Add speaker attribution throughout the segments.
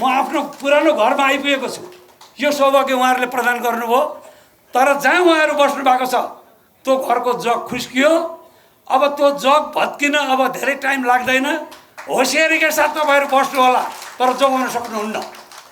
Speaker 1: म आफ्नो पुरानो घरमा आइपुगेको छु। यो सौभाग्य उहाँहरूले प्रदान गर्नुभयो। तर जहाँ उहाँहरू बस्नु भएको छ त्यो घरको जग खुस्कियो। अब त्यो जग भत्किन अब धेरै टाइम लाग्दैन। होसियारीका साथ तपाईँहरू बस्नु होला, तर जोगाउन सक्नुहुन्न।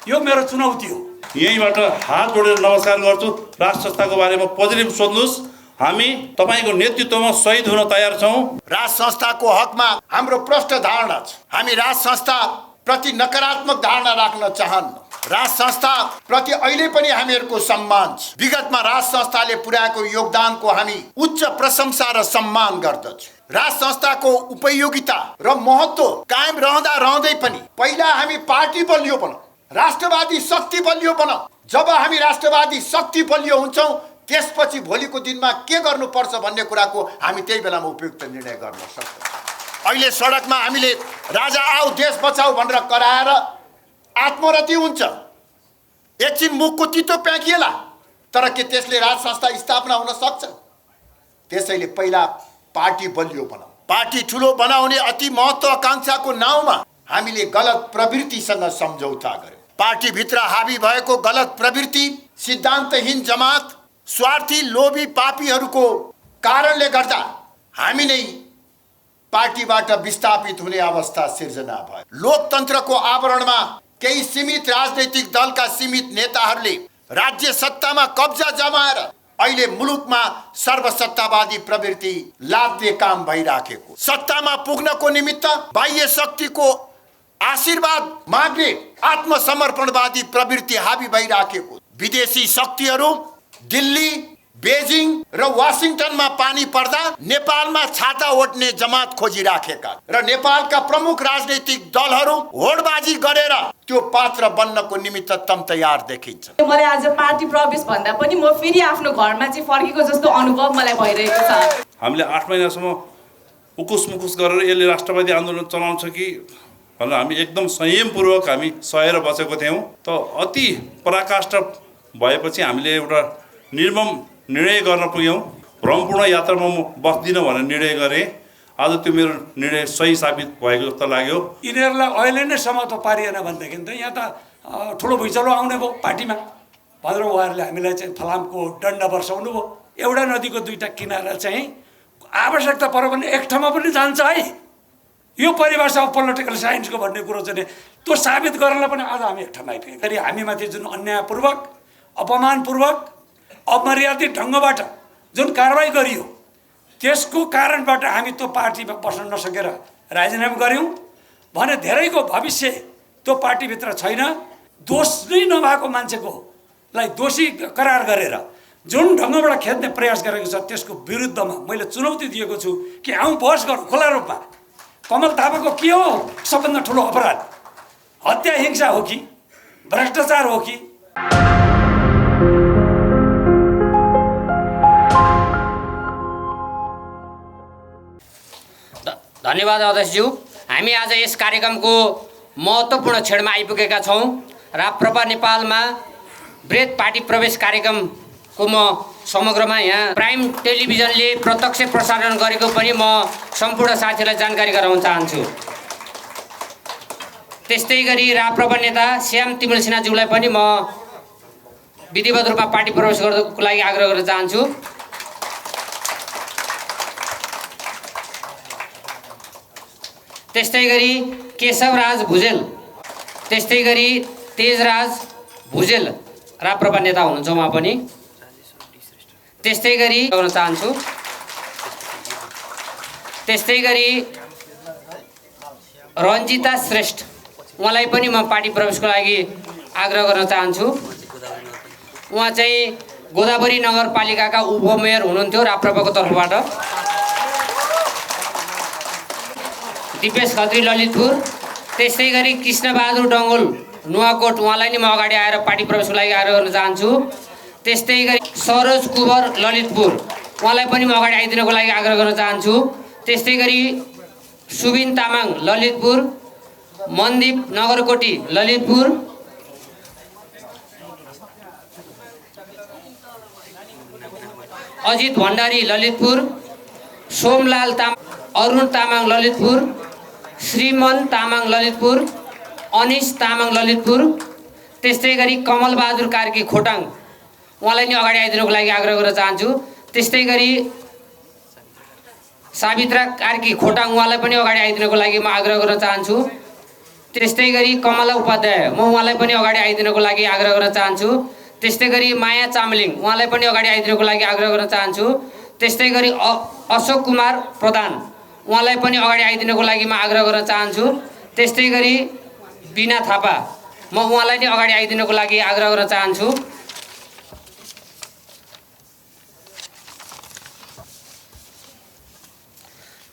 Speaker 1: यो मेरो चुनौती हो।
Speaker 2: यहीँबाट हात जोडेर नमस्कार गर्छु। राष्ट्र संस्थाको बारेमा पोजिटिभ सोध्नुहोस्। हामी तपाईँको नेतृत्वमा शहीद हुन तयार छौँ।
Speaker 3: राज संस्थाको हकमा हाम्रो प्रष्ट धारणा छ। हामी राज संस्था प्रति नकारात्मक धारणा राख्न चाहन्न। राज संस्था प्रति अहिले पनि हामीहरूको सम्मान छ। विगतमा राज संस्थाले पुर्याएको योगदानको हामी उच्च प्रशंसा र सम्मान गर्दछौँ। राज संस्थाको उपयोगिता र महत्त्व कायम रहँदा रहँदै पनि पहिला हामी पार्टी बलियो बनाऊ, राष्ट्रवादी शक्ति बलियो बनाऊ। जब हामी राष्ट्रवादी शक्ति बलियो हुन्छौँ त्यसपछि भोलिको दिनमा के गर्नुपर्छ भन्ने कुराको हामी त्यही बेलामा उपयुक्त निर्णय गर्न सक्छौँ। अहिले सडकमा हामीले राजा आऊ देश बचाऊ भनेर कराएर आत्मरति हुन्छ। एकछिन मुखको तितो प्याकिएला, तर के त्यसले राज संस्था स्थापना हुन सक्छ? त्यसैले पहिला पार्टी बलियो बनाऊ। पार्टी ठुलो बनाउने अति महत्त्वाकांक्षाको नाउँमा हामीले गलत प्रवृत्तिसँग सम्झौता गर्यौँ। पार्टीभित्र हावी भएको गलत प्रवृत्ति, सिद्धान्तहीन जमात, स्वार्थी लोभी पापीहरूको कारणले गर्दा हामी नै पार्टीबाट विस्थापित हुने अवस्था सिर्जना भयो। लोकतन्त्रको आवरणमा केही सीमित राजनैतिक दलका सीमित नेताहरूले राज्य सत्तामा कब्जा जमाएर अहिले मुलुकमा सर्वसत्तावादी प्रवृत्ति लाद्ने काम भइराखेको, सत्तामा पुग्नको निमित्त बाह्य शक्तिको आशीर्वाद माग्ने आत्मसमर्पणवादी प्रवृत्ति हावी भइराखेको, विदेशी शक्तिहरू दिल्ली, बेजिङ र वाशिङटनमा पानी पर्दा नेपालमा छाता ओढ्ने जमात खोजिराखेका र नेपालका प्रमुख राजनैतिक दलहरू होडबाजी गरेर त्यो पात्र बन्नको निमित्त तम तयार देखिन्छ।
Speaker 4: मलाई आज पार्टी प्रवेश भन्दा पनि म फेरि आफ्नो घरमा चाहिँ फर्केको जस्तो अनुभव मलाई भइरहेको छ।
Speaker 2: हामीले 8 महिनासम्म उकुस मुकुस गरेर यसले राष्ट्रवादी आन्दोलन चलाउँछ कि भनेर हामी एकदम संयमपूर्वक हामी सहेर बसेको थियौँ। त अति पराकाष्ठ भएपछि हामीले एउटा निर्मम निर्णय गर्न पुग्यौँ। भ्रमपूर्ण यात्रामा म बस्दिनँ भनेर निर्णय गरेँ। आज त्यो मेरो निर्णय सही साबित भएको जस्तो लाग्यो।
Speaker 1: यिनीहरूलाई अहिले नै समातो पारिएन भनेदेखि त यहाँ त ठुलो भुइँचालो आउने भयो पार्टीमा भनेर उहाँहरूले हामीलाई चाहिँ फलामको डन्डा वर्षाउनु भयो। एउटा नदीको दुईवटा किनारा चाहिँ आवश्यकता पऱ्यो भने एक ठाउँमा पनि जान्छ है। यो परिभाषा पोलिटिकल साइन्सको भन्ने कुरो चाहिँ त्यो साबित गर्नलाई पनि आज हामी एक ठाउँमा आइपुग्यौँ। फेरि हामीमाथि जुन अन्यायपूर्वक, अपमानपूर्वक, अमर्यादित ढङ्गबाट जुन कारवाही गरियो त्यसको कारणबाट हामी त्यो पार्टीमा बस्न नसकेर राजीनामा गऱ्यौँ भने धेरैको भविष्य त्यो पार्टीभित्र छैन। दोष नै नभएको मान्छेकोलाई दोषी करार गरेर जुन ढङ्गबाट खेद्ने प्रयास गरेको छ त्यसको विरुद्धमा मैले चुनौती दिएको छु कि आउँ बहस गरौँ खुला रूपमा। कमल थापाको के हो सबभन्दा ठुलो अपराध? हत्या हिंसा हो कि भ्रष्टाचार हो कि?
Speaker 5: धन्यवाद अध्यक्षज्यू। हामी आज यस कार्यक्रमको महत्त्वपूर्ण क्षणमा आइपुगेका छौँ। राप्रपा नेपालमा वृहत पार्टी प्रवेश कार्यक्रमको म समग्रमा यहाँ प्राइम टेलिभिजनले प्रत्यक्ष प्रसारण गरेको पनि म सम्पूर्ण साथीहरूलाई जानकारी गराउन चाहन्छु। त्यस्तै गरी राप्रपा नेता श्याम तिमल सिन्हाज्यूलाई पनि म विधिवत रूपमा पार्टी प्रवेश गर्नको लागि आग्रह गर्न चाहन्छु। त्यस्तै गरी केशवराज भुजेल, त्यस्तै गरी तेजराज भुजेल राप्रपा नेता हुनुहुन्छ उहाँ पनि। त्यस्तै गरी गर्न चाहन्छु। त्यस्तै गरी रञ्जिता श्रेष्ठ उहाँलाई पनि म पार्टी प्रवेशको लागि आग्रह गर्न चाहन्छु। उहाँ चाहिँ गोदावरी नगरपालिकाका उपमेयर हुनुहुन्थ्यो राप्रपाको तर्फबाट। दिपेश खत्री ललितपुर, त्यस्तै गरी कृष्णबहादुर डङ्गोल नुवाकोट उहाँलाई नि म अगाडि आएर पार्टी प्रवेशको लागि आग्रह गर्न चाहन्छु। त्यस्तै गरी सरोज कुवर ललितपुर उहाँलाई पनि म अगाडि आइदिनको लागि आग्रह गर्न चाहन्छु। त्यस्तै गरी सुबिन तामाङ ललितपुर, मनदीप नगरकोटी ललितपुर, अजित भण्डारी ललितपुर, सोमलाल तामाङ, अरुण तामाङ ललितपुर, श्रीमन तामाङ ललितपुर, अनिश तामाङ ललितपुर, त्यस्तै गरी कमलबहादुर कार्की खोटाङ उहाँलाई नि अगाडि आइदिनुको लागि आग्रह गर्न चाहन्छु। त्यस्तै गरी सावित्रा कार्की खोटाङ उहाँलाई पनि अगाडि आइदिनुको लागि म आग्रह गर्न चाहन्छु। त्यस्तै गरी कमला उपाध्याय म उहाँलाई पनि अगाडि आइदिनुको लागि आग्रह गर्न चाहन्छु। त्यस्तै गरी माया चामलिङ उहाँलाई पनि अगाडि आइदिनुको लागि आग्रह गर्न चाहन्छु। त्यस्तै गरी अशोक कुमार प्रधान उहाँलाई पनि अगाडि आइदिनुको लागि म आग्रह गर्न चाहन्छु। त्यस्तै गरी बिना थापा म उहाँलाई नै अगाडि आइदिनुको लागि आग्रह गर्न चाहन्छु।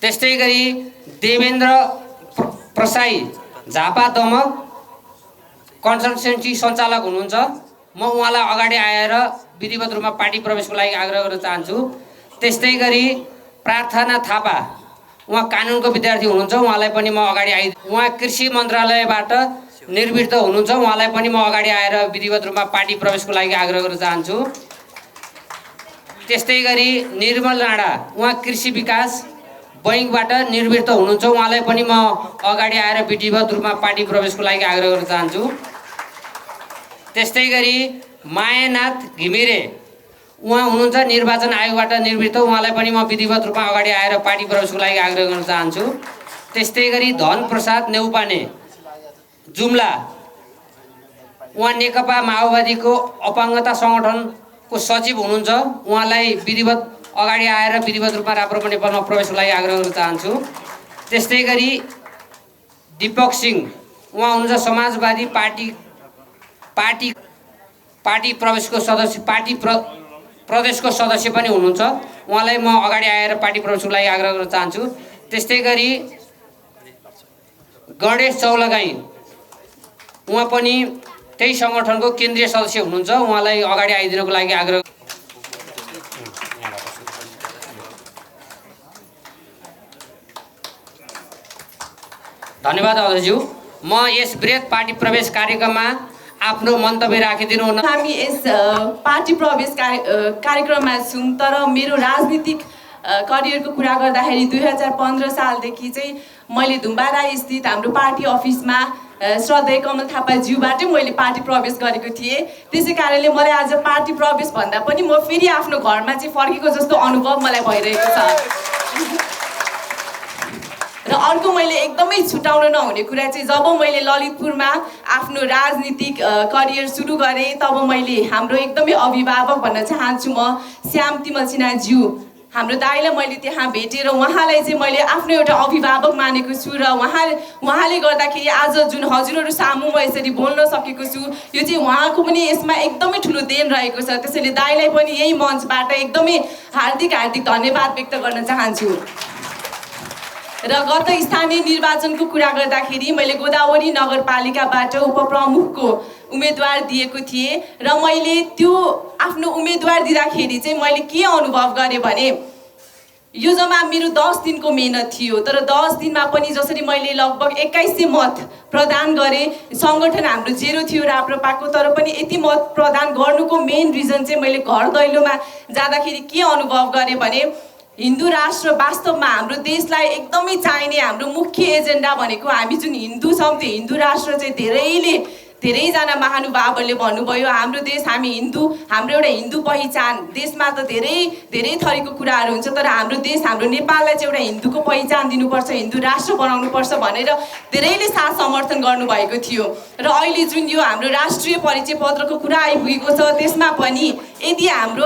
Speaker 5: त्यस्तै गरी देवेन्द्र प्रसाई झापा दमक कन्सल्टेन्सी सञ्चालक हुनुहुन्छ, म उहाँलाई अगाडि आएर विधिवत रूपमा पार्टी प्रवेशको लागि आग्रह गर्न चाहन्छु। त्यस्तै गरी प्रार्थना थापा उहाँ कानुनको विद्यार्थी हुनुहुन्छ, उहाँलाई पनि म अगाडि उहाँ कृषि मन्त्रालयबाट निवृत्त हुनुहुन्छ, उहाँलाई पनि म अगाडि आएर विधिवत रूपमा पार्टी प्रवेशको लागि आग्रह गर्न चाहन्छु। त्यस्तै गरी निर्मल राणा उहाँ कृषि विकास बैङ्कबाट निवृत्त हुनुहुन्छ, उहाँलाई पनि म अगाडि आएर विधिवत रूपमा पार्टी प्रवेशको लागि आग्रह गर्न चाहन्छु। त्यस्तै गरी मायानाथ घिमिरे उहाँ हुनुहुन्छ निर्वाचन आयोगबाट निवृत्त, उहाँलाई पनि म विधिवत रूपमा अगाडि आएर पार्टी प्रवेशको लागि आग्रह गर्न चाहन्छु। त्यस्तै गरी धनप्रसाद नेउपाने जुम्ला उहाँ नेकपा माओवादीको अपाङ्गता सङ्गठनको सचिव हुनुहुन्छ, उहाँलाई विधिवत अगाडि आएर विधिवत रूपमा राप्रपा नेपालमा प्रवेशको लागि आग्रह गर्न चाहन्छु। त्यस्तै गरी दीपक सिंह उहाँ हुनुहुन्छ समाजवादी पार्टी प्रवेशको सदस्य प्रदेशको सदस्य पनि हुनुहुन्छ, उहाँलाई म अगाडि आएर पार्टी प्रवेशको लागि आग्रह गर्न चाहन्छु। त्यस्तै गरी गणेश चौलागाई उहाँ पनि त्यही सङ्गठनको केन्द्रीय सदस्य हुनुहुन्छ, उहाँलाई अगाडि आइदिनको लागि आग्रह। धन्यवाद अध्यक्षज्यू। म यस वृहत पार्टी प्रवेश कार्यक्रममा आफ्नो मन्तव्य राखिदिनु हुन।
Speaker 4: हामी यस पार्टी प्रवेश कार्यक्रममा छौँ, तर मेरो राजनीतिक करियरको कुरा गर्दाखेरि 2015 सालदेखि चाहिँ मैले धुम्बाराई स्थित हाम्रो पार्टी अफिसमा श्रद्धेय कमल थापाज्यूबाटै मैले पार्टी प्रवेश गरेको थिएँ। त्यसै कारणले मलाई आज पार्टी प्रवेश भन्दा पनि म फेरि आफ्नो घरमा चाहिँ फर्केको जस्तो अनुभव मलाई भइरहेको छ। र अर्को मैले एकदमै छुटाउन नहुने कुरा चाहिँ जब मैले ललितपुरमा आफ्नो राजनीतिक करियर सुरु गरेँ तब मैले हाम्रो एकदमै अभिभावक भन्न चाहन्छु म श्याम तिमल सिन्हाज्यू हाम्रो दाइलाई मैले त्यहाँ भेटेर उहाँलाई चाहिँ मैले आफ्नो एउटा अभिभावक मानेको छु र उहाँले गर्दाखेरि आज जुन हजुरहरू सामु म यसरी बोल्न सकेको छु यो चाहिँ उहाँको पनि यसमा एकदमै ठुलो देन रहेको छ। त्यसैले दाइलाई पनि यही मञ्चबाट एकदमै हार्दिक धन्यवाद व्यक्त गर्न चाहन्छु। र गत स्थानीय निर्वाचनको कुरा गर्दाखेरि मैले गोदावरी नगरपालिकाबाट उपप्रमुखको उम्मेदवार दिएको थिएँ र मैले त्यो आफ्नो उम्मेदवार दिँदाखेरि चाहिँ मैले के अनुभव गरेँ भने यो जम्मा मेरो 10 दिनको मेहनत थियो, तर 10 दिनमा पनि जसरी मैले लगभग 2100 मत प्रदान गरेँ, सङ्गठन हाम्रो जेरो थियो राप्रपाको, तर पनि यति मत प्रदान गर्नुको मेन रिजन चाहिँ मैले घर दैलोमा जाँदाखेरि के अनुभव गरेँ भने हिन्दू राष्ट्र वास्तवमा हाम्रो देशलाई एकदमै चाहिने हाम्रो मुख्य एजेन्डा भनेको हामी जुन हिन्दू छौँ त्यो हिन्दू राष्ट्र चाहिँ धेरैजना महानुभावहरूले भन्नुभयो हाम्रो देश हामी हिन्दू, हाम्रो एउटा हिन्दू पहिचान, देशमा त धेरै थरीको कुराहरू हुन्छ तर हाम्रो देश हाम्रो नेपाललाई चाहिँ एउटा हिन्दूको पहिचान दिनुपर्छ, हिन्दू राष्ट्र बनाउनुपर्छ भनेर धेरैले साथ समर्थन गर्नुभएको थियो। र अहिले जुन यो हाम्रो राष्ट्रिय परिचय पत्रको कुरा आइपुगेको छ त्यसमा पनि यदि हाम्रो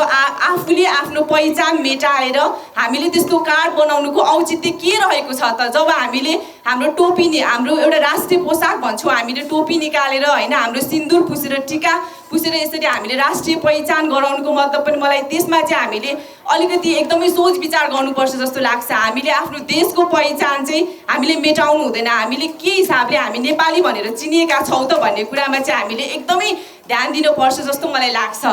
Speaker 4: आफूले आफ्नो पहिचान मेटाएर हामीले त्यस्तो कार्ड बनाउनुको औचित्य के रहेको छ त? जब हामीले हाम्रो टोपी हाम्रो एउटा राष्ट्रिय पोसाक भन्छौँ हामीले टोपी निकालेर होइन हाम्रो सिन्दुर पुसेर टिका पुसेर यसरी हामीले राष्ट्रिय पहिचान गराउनुको मतलब पनि मलाई त्यसमा चाहिँ हामीले अलिकति एकदमै सोच विचार गर्नुपर्छ जस्तो लाग्छ। हामीले आफ्नो देशको पहिचान चाहिँ हामीले मेटाउनु हुँदैन, हामीले के हिसाबले हामी नेपाली भनेर चिनिएका छौँ त भन्ने कुरामा चाहिँ हामीले एकदमै ध्यान दिनुपर्छ जस्तो मलाई लाग्छ।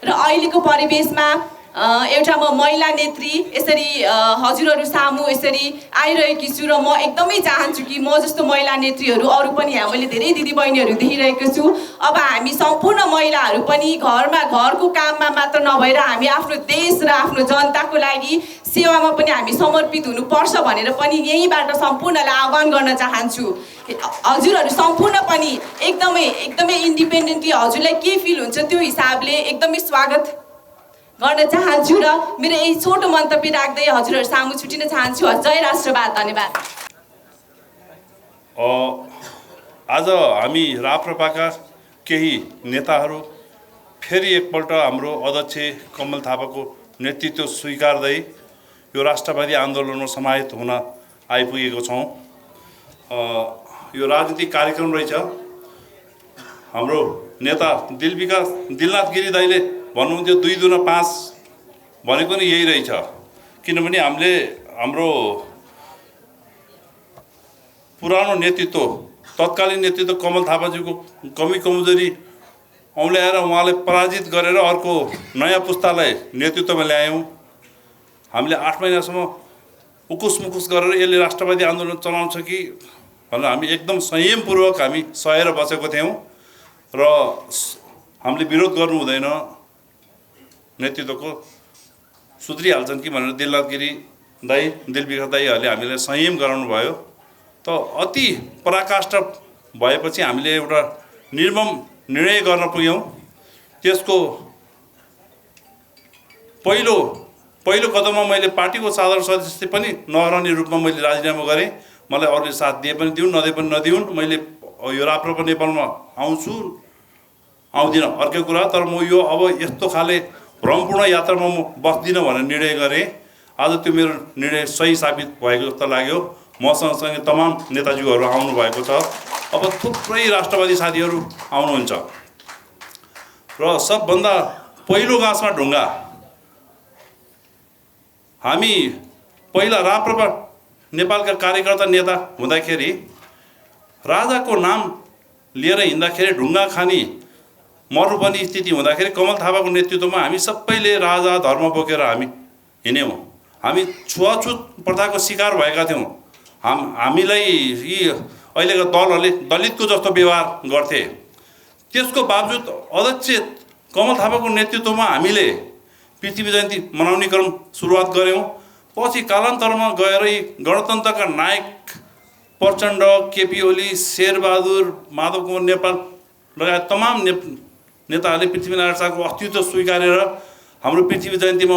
Speaker 4: र अहिलेको परिवेशमा एउटा म महिला नेत्री यसरी हजुरहरू सामु यसरी आइरहेकी छु र म एकदमै चाहन्छु कि म जस्तो महिला नेत्रीहरू अरू पनि यहाँ मैले धेरै दिदीबहिनीहरू देखिरहेको छु। अब हामी सम्पूर्ण महिलाहरू पनि घरको काममा मात्र नभएर हामी आफ्नो देश र आफ्नो जनताको लागि सेवामा पनि हामी समर्पित हुनुपर्छ भनेर पनि यहीँबाट सम्पूर्णलाई आह्वान गर्न चाहन्छु। हजुरहरू सम्पूर्ण पनि एकदमै इन्डिपेन्डेन्टली हजुरलाई के फिल हुन्छ त्यो हिसाबले एकदमै स्वागत गर्न चाहन्छु र मेरो यही छोटो मन्तव्य राख्दै हजुरहरू सामु छुटिन चाहन्छु। जय राष्ट्रवाद। धन्यवाद।
Speaker 2: आज हामी राप्रपाका केही नेताहरू फेरि एकपल्ट हाम्रो अध्यक्ष कमल थापाको नेतृत्व स्वीकार्दै यो राष्ट्रवादी आन्दोलनमा समाहित हुन आइपुगेको छौँ। यो राजनीतिक कार्यक्रम रहेछ। हाम्रो नेता दिलनाथ गिरी दाइले भन्नुहुन्थ्यो 2 दूना 5 भनेको नि यही रहेछ। किनभने हामीले हाम्रो पुरानो नेतृत्व तत्कालीन नेतृत्व कमल थापाजीको कमी कमजोरी औँल्याएर उहाँले पराजित गरेर अर्को नयाँ पुस्तालाई नेतृत्वमा ल्यायौँ। हामीले 8 महिनासम्म उकुस मुकुस गरेर यसले राष्ट्रवादी आन्दोलन चलाउँछ कि भनेर हामी एकदम संयमपूर्वक हामी सहेर बसेको थियौँ र हामीले विरोध गर्नु हुँदैन, नेतृत्वको सुध्रिहाल्छन् कि भनेर दिलनाथ गिरी दाई दिलविकास दाईहरूले हामीलाई संयम गराउनु भयो। त अति पराकाष्ठ भएपछि हामीले एउटा निर्मम निर्णय गर्न पुग्यौँ। त्यसको पहिलो कदममा मैले पार्टीको साधारण सदस्य पनि नहराउने रूपमा मैले राजीनामा गरेँ। मलाई अरूले साथ दिए पनि दिउन् नदिए पनि नदिउन्, मैले यो राप्रपा नेपालमा आउँदिनँ अर्कै कुरा। तर म यो अब यस्तो खाले भ्रमपूर्ण यात्रामा म बस्दिनँ भनेर निर्णय गरेँ। आज त्यो मेरो निर्णय सही साबित भएको जस्तो लाग्यो। मसँगसँगै तमाम नेताजीहरू आउनुभएको छ। अब थुप्रै राष्ट्रवादी साथीहरू आउनुहुन्छ र सबभन्दा पहिलो गाँसमा ढुङ्गा। हामी पहिला राप्रपा नेपालका कार्यकर्ता नेता हुँदाखेरि राजाको नाम लिएर हिँड्दाखेरि ढुङ्गा खानी मर्नुपर्ने स्थिति हुँदाखेरि कमल थापाको नेतृत्वमा हामी सबैले राजा धर्म बोकेर हामी हिँड्यौँ। हामी छुवाछुत प्रथाको शिकार भएका थियौँ। हामीलाई यी अहिलेका दलहरूले दलितको जस्तो व्यवहार गर्थे। त्यसको बावजुद अध्यक्ष कमल थापाको नेतृत्वमा हामीले पृथ्वी जयन्ती मनाउने क्रम सुरुवात गऱ्यौँ। पछि कालान्तरमा गएर यी गणतन्त्रका नायक प्रचण्ड, केपी ओली, शेरबहादुर, माधव कुमार नेपाल लगायत तमाम नेताहरूले पृथ्वीनारायण शाहको अस्तित्व स्वीकारेर हाम्रो पृथ्वी जयन्तीमा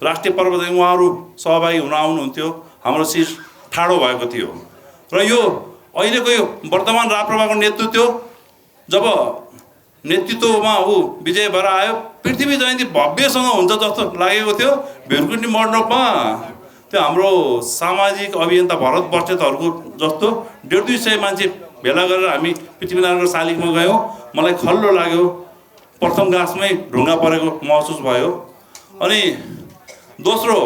Speaker 2: राष्ट्रिय पर्व चाहिँ उहाँहरू सहभागी हुन आउनुहुन्थ्यो। हाम्रो शिर ठाडो भएको थियो र यो अहिलेको यो वर्तमान राप्रपाको नेतृत्व जब नेतृत्वमा विजय भएर आयो, पृथ्वी जयन्ती भव्यसँग हुन्छ जस्तो लागेको थियो। भिरकुटी मण्डपमा त्यो हाम्रो सामाजिक अभियन्ता भरत बस्नेतहरूको जस्तो 150 मान्छे भेला गरेर हामी पृथ्वीनारायणको शालिगमा गयौँ। मलाई खल्लो लाग्यो, प्रथम गाँसमै ढुङ्गा परेको महसुस भयो। अनि दोस्रो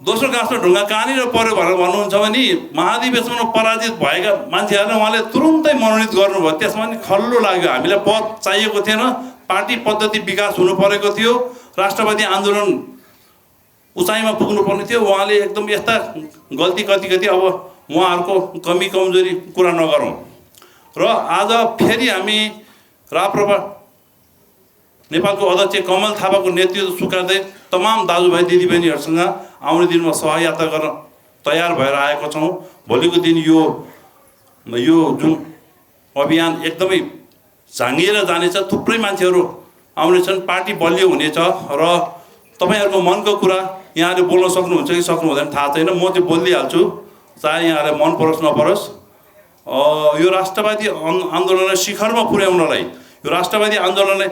Speaker 2: गाँसमा ढुङ्गा कहाँनिर पर्यो भनेर भन्नुहुन्छ भने महाधिवेशनमा पराजित भएका मान्छेहरूले उहाँले तुरुन्तै मनोनित गर्नुभयो। त्यसमा पनि खल्लो लाग्यो। हामीलाई पद चाहिएको थिएन, पार्टी पद्धति विकास हुनु परेको थियो, राष्ट्रवादी आन्दोलन उचाइमा पुग्नु पर्ने थियो। उहाँले एकदम यस्ता गल्ती कति अब उहाँहरूको कमी कमजोरी कुरा नगरौँ। र आज फेरि हामी राप्रपा नेपालको अध्यक्ष कमल थापाको नेतृत्व स्वीकार्दै तमाम दाजुभाइ दिदीबहिनीहरूसँग आउने दिनमा सहयात्रा गर्न तयार भएर आएको छौँ। भोलिको दिन यो जुन अभियान एकदमै झाँगिएर जानेछ। थुप्रै मान्छेहरू आउनेछन्, पार्टी बलियो हुनेछ र तपाईँहरूको मनको कुरा यहाँले बोल्न सक्नुहुन्छ कि सक्नु हुँदैन थाहा छैन। म चाहिँ बोलिदिइहाल्छु, चाहे यहाँलाई मन परोस् नपरोस्। यो राष्ट्रवादी आन्दोलनलाई शिखरमा पुर्याउनलाई, यो राष्ट्रवादी आन्दोलनलाई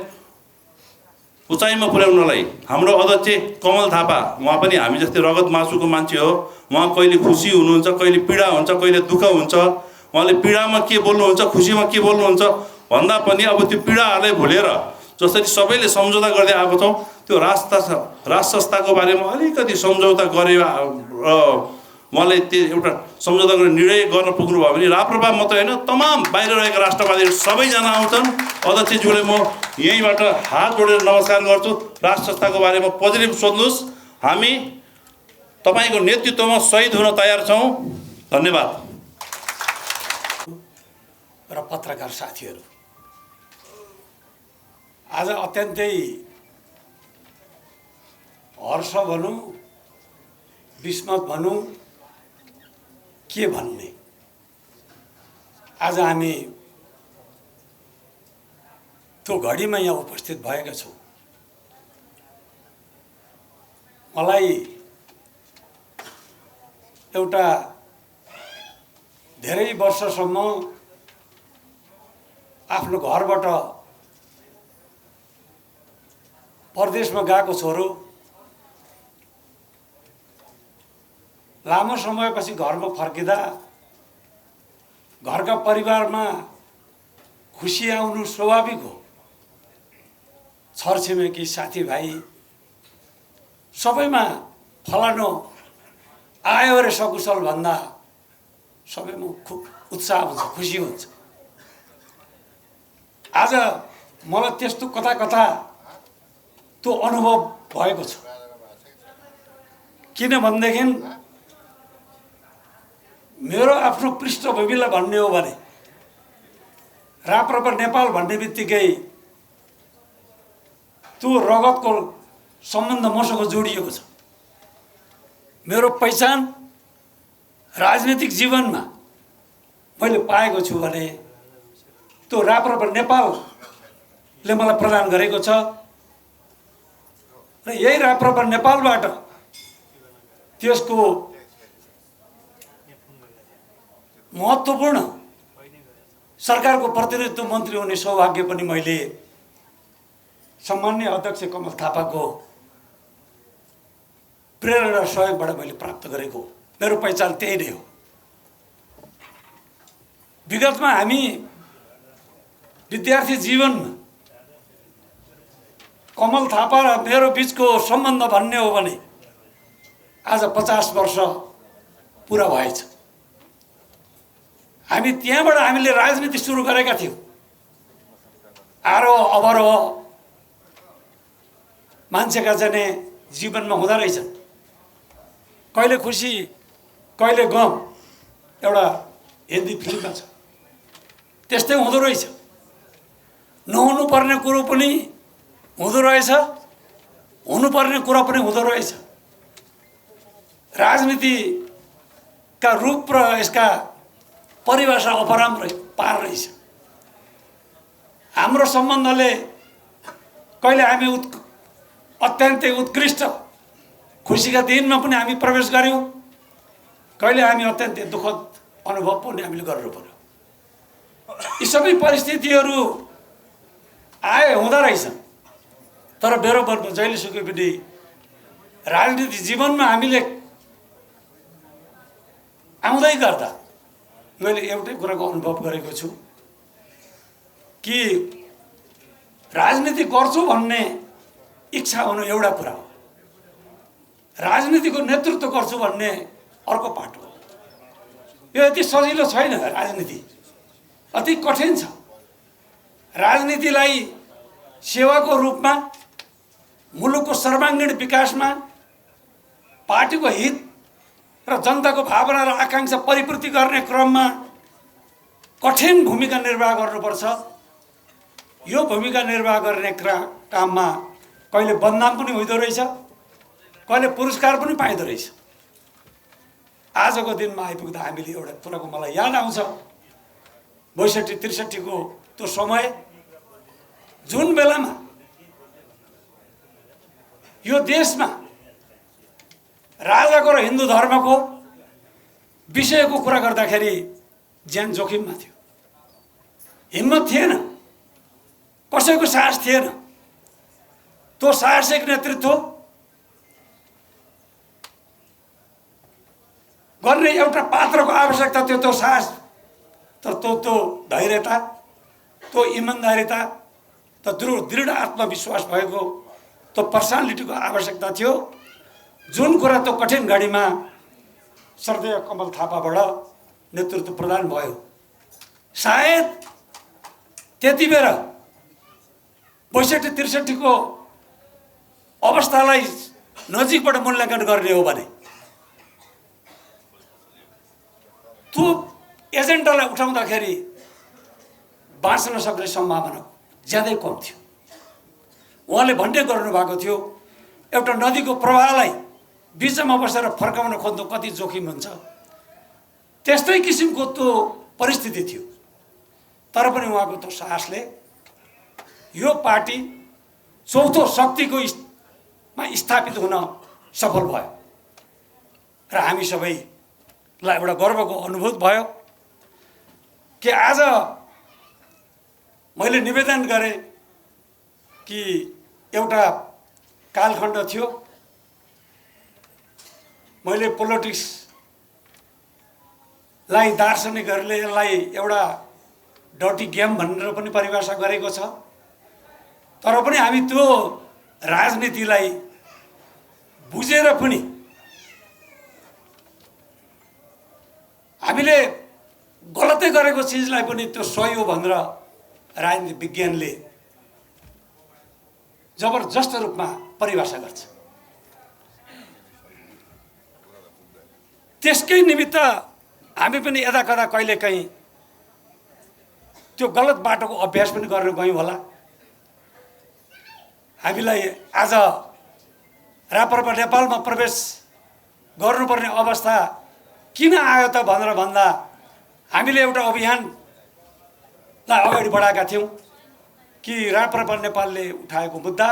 Speaker 2: उचाइमा पुर्याउनलाई हाम्रो अध्यक्ष कमल थापा, उहाँ पनि हामी जस्तै रगत मासुको मान्छे हो। उहाँ कहिले खुसी हुनुहुन्छ, कहिले पीडा हुन्छ, कहिले दुःख हुन्छ। उहाँले पीडामा के बोल्नुहुन्छ, खुसीमा के बोल्नुहुन्छ भन्दा पनि अब त्यो पीडाहरूलाई भुलेर जसरी सबैले सम्झौता गर्दै आएको छौँ, त्यो राज संस्थाको बारेमा अलिकति सम्झौता गरे उहाँले त्यो एउटा सम्झौता गरेर निर्णय गर्न पुग्नुभयो भने राप्रपा मात्रै होइन, तमाम बाहिर रहेका राष्ट्रवादीहरू सबैजना आउँछन्। अध्यक्षज्यूले म यहीँबाट हात जोडेर नमस्कार गर्छु। राज संस्थाको बारेमा पोजिटिभ सोध्नुहोस्। हामी तपाईँको नेतृत्वमा शहीद हुन तयार छौँ। धन्यवाद।
Speaker 1: र पत्रकार साथीहरू, आज अत्यन्तै हर्ष भनौँ, विस्मत भनौँ, के भन्ने, आज हामी त्यो घडीमा यहाँ उपस्थित भएका छौँ। मलाई एउटा धेरै वर्षसम्म आफ्नो घरबाट परदेशमा गएको छोरो लामो समयपछि घरमा फर्किँदा घरका परिवारमा खुसी आउनु स्वाभाविक हो। छरछिमेकी साथीभाइ सबैमा फलानु आयो अरे सकुशल भन्दा सबैमा खुब उत्साह हुन्छ, खुसी हुन्छ। आज मलाई त्यस्तो कता कता त्यो अनुभव भएको छ। किनभनेदेखि मेरो आफ्नो पृष्ठभूमिलाई भन्ने हो भने राप्रपा नेपाल भन्ने बित्तिकै त्यो रगतको सम्बन्ध मसँग जोडिएको छ। मेरो पहिचान राजनीतिक जीवनमा मैले पाएको छु भने त्यो राप्रपा नेपालले मलाई प्रदान गरेको छ र यही राप्रपा नेपालबाट त्यसको महत्त्वपूर्ण सरकारको प्रतिनिधित्व मन्त्री हुने सौभाग्य पनि मैले सम्माननीय अध्यक्ष कमल थापाको प्रेरणा र सहयोगबाट मैले प्राप्त गरेको। मेरो पहिचान त्यही नै हो। विगतमा हामी विद्यार्थी जीवनमा कमल थापा र मेरो बिचको सम्बन्ध भन्ने हो भने आज 50 वर्ष पुरा भएछ। हामी त्यहाँबाट हामीले राजनीति सुरु गरेका थियौँ। आरोह अवरोह मान्छेका जाने जीवनमा हुँदो रहेछन्। कहिले खुसी कहिले गम, एउटा हिन्दी फिल्ममा छ, त्यस्तै हुँदो रहेछ। नहुनु पर्ने कुरो पनि हुँदो रहेछ, हुनुपर्ने कुरा पनि हुँदो रहेछ। राजनीतिका रूप र यसका परिभाषा अपराम पार रहेछ। हाम्रो सम्बन्धले कहिले हामी अत्यन्तै उत्कृष्ट खुसीका दिनमा पनि हामी प्रवेश गऱ्यौँ, कहिले हामी अत्यन्तै दुःखद अनुभव पनि हामीले गर्नु पर्यो। यी सबै परिस्थितिहरू आए हुँदो रहेछ। तर मेरो मनमा जहिलेसुकै पनि राजनीतिक जीवनमा हामीले आउँदै गर्दा मैले एउटै कुराको अनुभव गरेको छु कि राजनीति गर्छु भन्ने इच्छा हुनु एउटा कुरा हो, राजनीतिको नेतृत्व गर्छु भन्ने अर्को पाटो हो। यो यति सजिलो छैन। राजनीति अति कठिन छ। राजनीतिलाई सेवाको रूपमा, मुलुकको सर्वाङ्गीण विकासमा, पार्टीको हित र जनताको भावना र आकाङ्क्षा परिपूर्ति गर्ने क्रममा कठिन भूमिका निर्वाह गर्नुपर्छ। यो भूमिका निर्वाह गर्ने काममा कहिले बदनाम पनि हुँदो रहेछ, कहिले पुरस्कार पनि पाइँदो रहेछ। आजको दिनमा आइपुग्दा हामीले एउटा कुराको मलाई याद आउँछ, 62-63 को त्यो समय, जुन बेलामा यो देशमा राजाको र हिन्दू धर्मको विषयको कुरा गर्दाखेरि ज्यान जोखिममा थियो। हिम्मत थिएन, कसैको साहस थिएन। त्यो साहसिक नेतृत्व गर्ने एउटा पात्रको आवश्यकता थियो। त्यो साहस, त्यो धैर्यता, त्यो इमान्दारिता, त्यो दृढ आत्मविश्वास भएको त्यो पर्सनालिटीको आवश्यकता थियो। जुन कुरा त्यो कठिन घडीमा श्रद्धेय कमल थापाबाट नेतृत्व प्रदान भयो। सायद त्यति बेला 62-63 को अवस्थालाई नजिकबाट मूल्याङ्कन गर्ने हो भने त्यो एजेन्डालाई उठाउँदाखेरि बाँच्न सक्ने सम्भावना ज्यादै कम थियो। उहाँले भन्ने गर्नुभएको थियो एउटा नदीको प्रवाहलाई बिचमा बसेर फर्काउन खोज्नु कति जोखिम हुन्छ, त्यस्तै किसिमको त्यो परिस्थिति थियो। तर पनि उहाँको त्यो साहसले यो पार्टी चौथो शक्तिको मा स्थापित हुन सफल भयो र हामी सबैलाई एउटा गर्वको अनुभूत भयो कि आज मैले निवेदन गरेँ कि एउटा कालखण्ड थियो, मैले पोलिटिक्सलाई दार्शनिकहरूले यसलाई एउटा डर्टी गेम भनेर पनि परिभाषा गरेको छ। तर पनि हामी त्यो राजनीतिलाई बुझेर पनि हामीले गलतै गरेको चिजलाई पनि त्यो सही हो भनेर राजनीति विज्ञानले जबरजस्त रूपमा परिभाषा गर्छ। त्यसकै निमित्त हामी पनि यदा कदा कहिलेकाहीँ त्यो गलत बाटोको अभ्यास पनि गर्न गयौँ होला। हामीलाई आज राप्रपा नेपालमा प्रवेश गर्नुपर्ने अवस्था किन आयो त भनेर भन्दा हामीले एउटा अभियानलाई अगाडि बढाएका थियौँ कि राप्रपा नेपालले उठाएको मुद्दा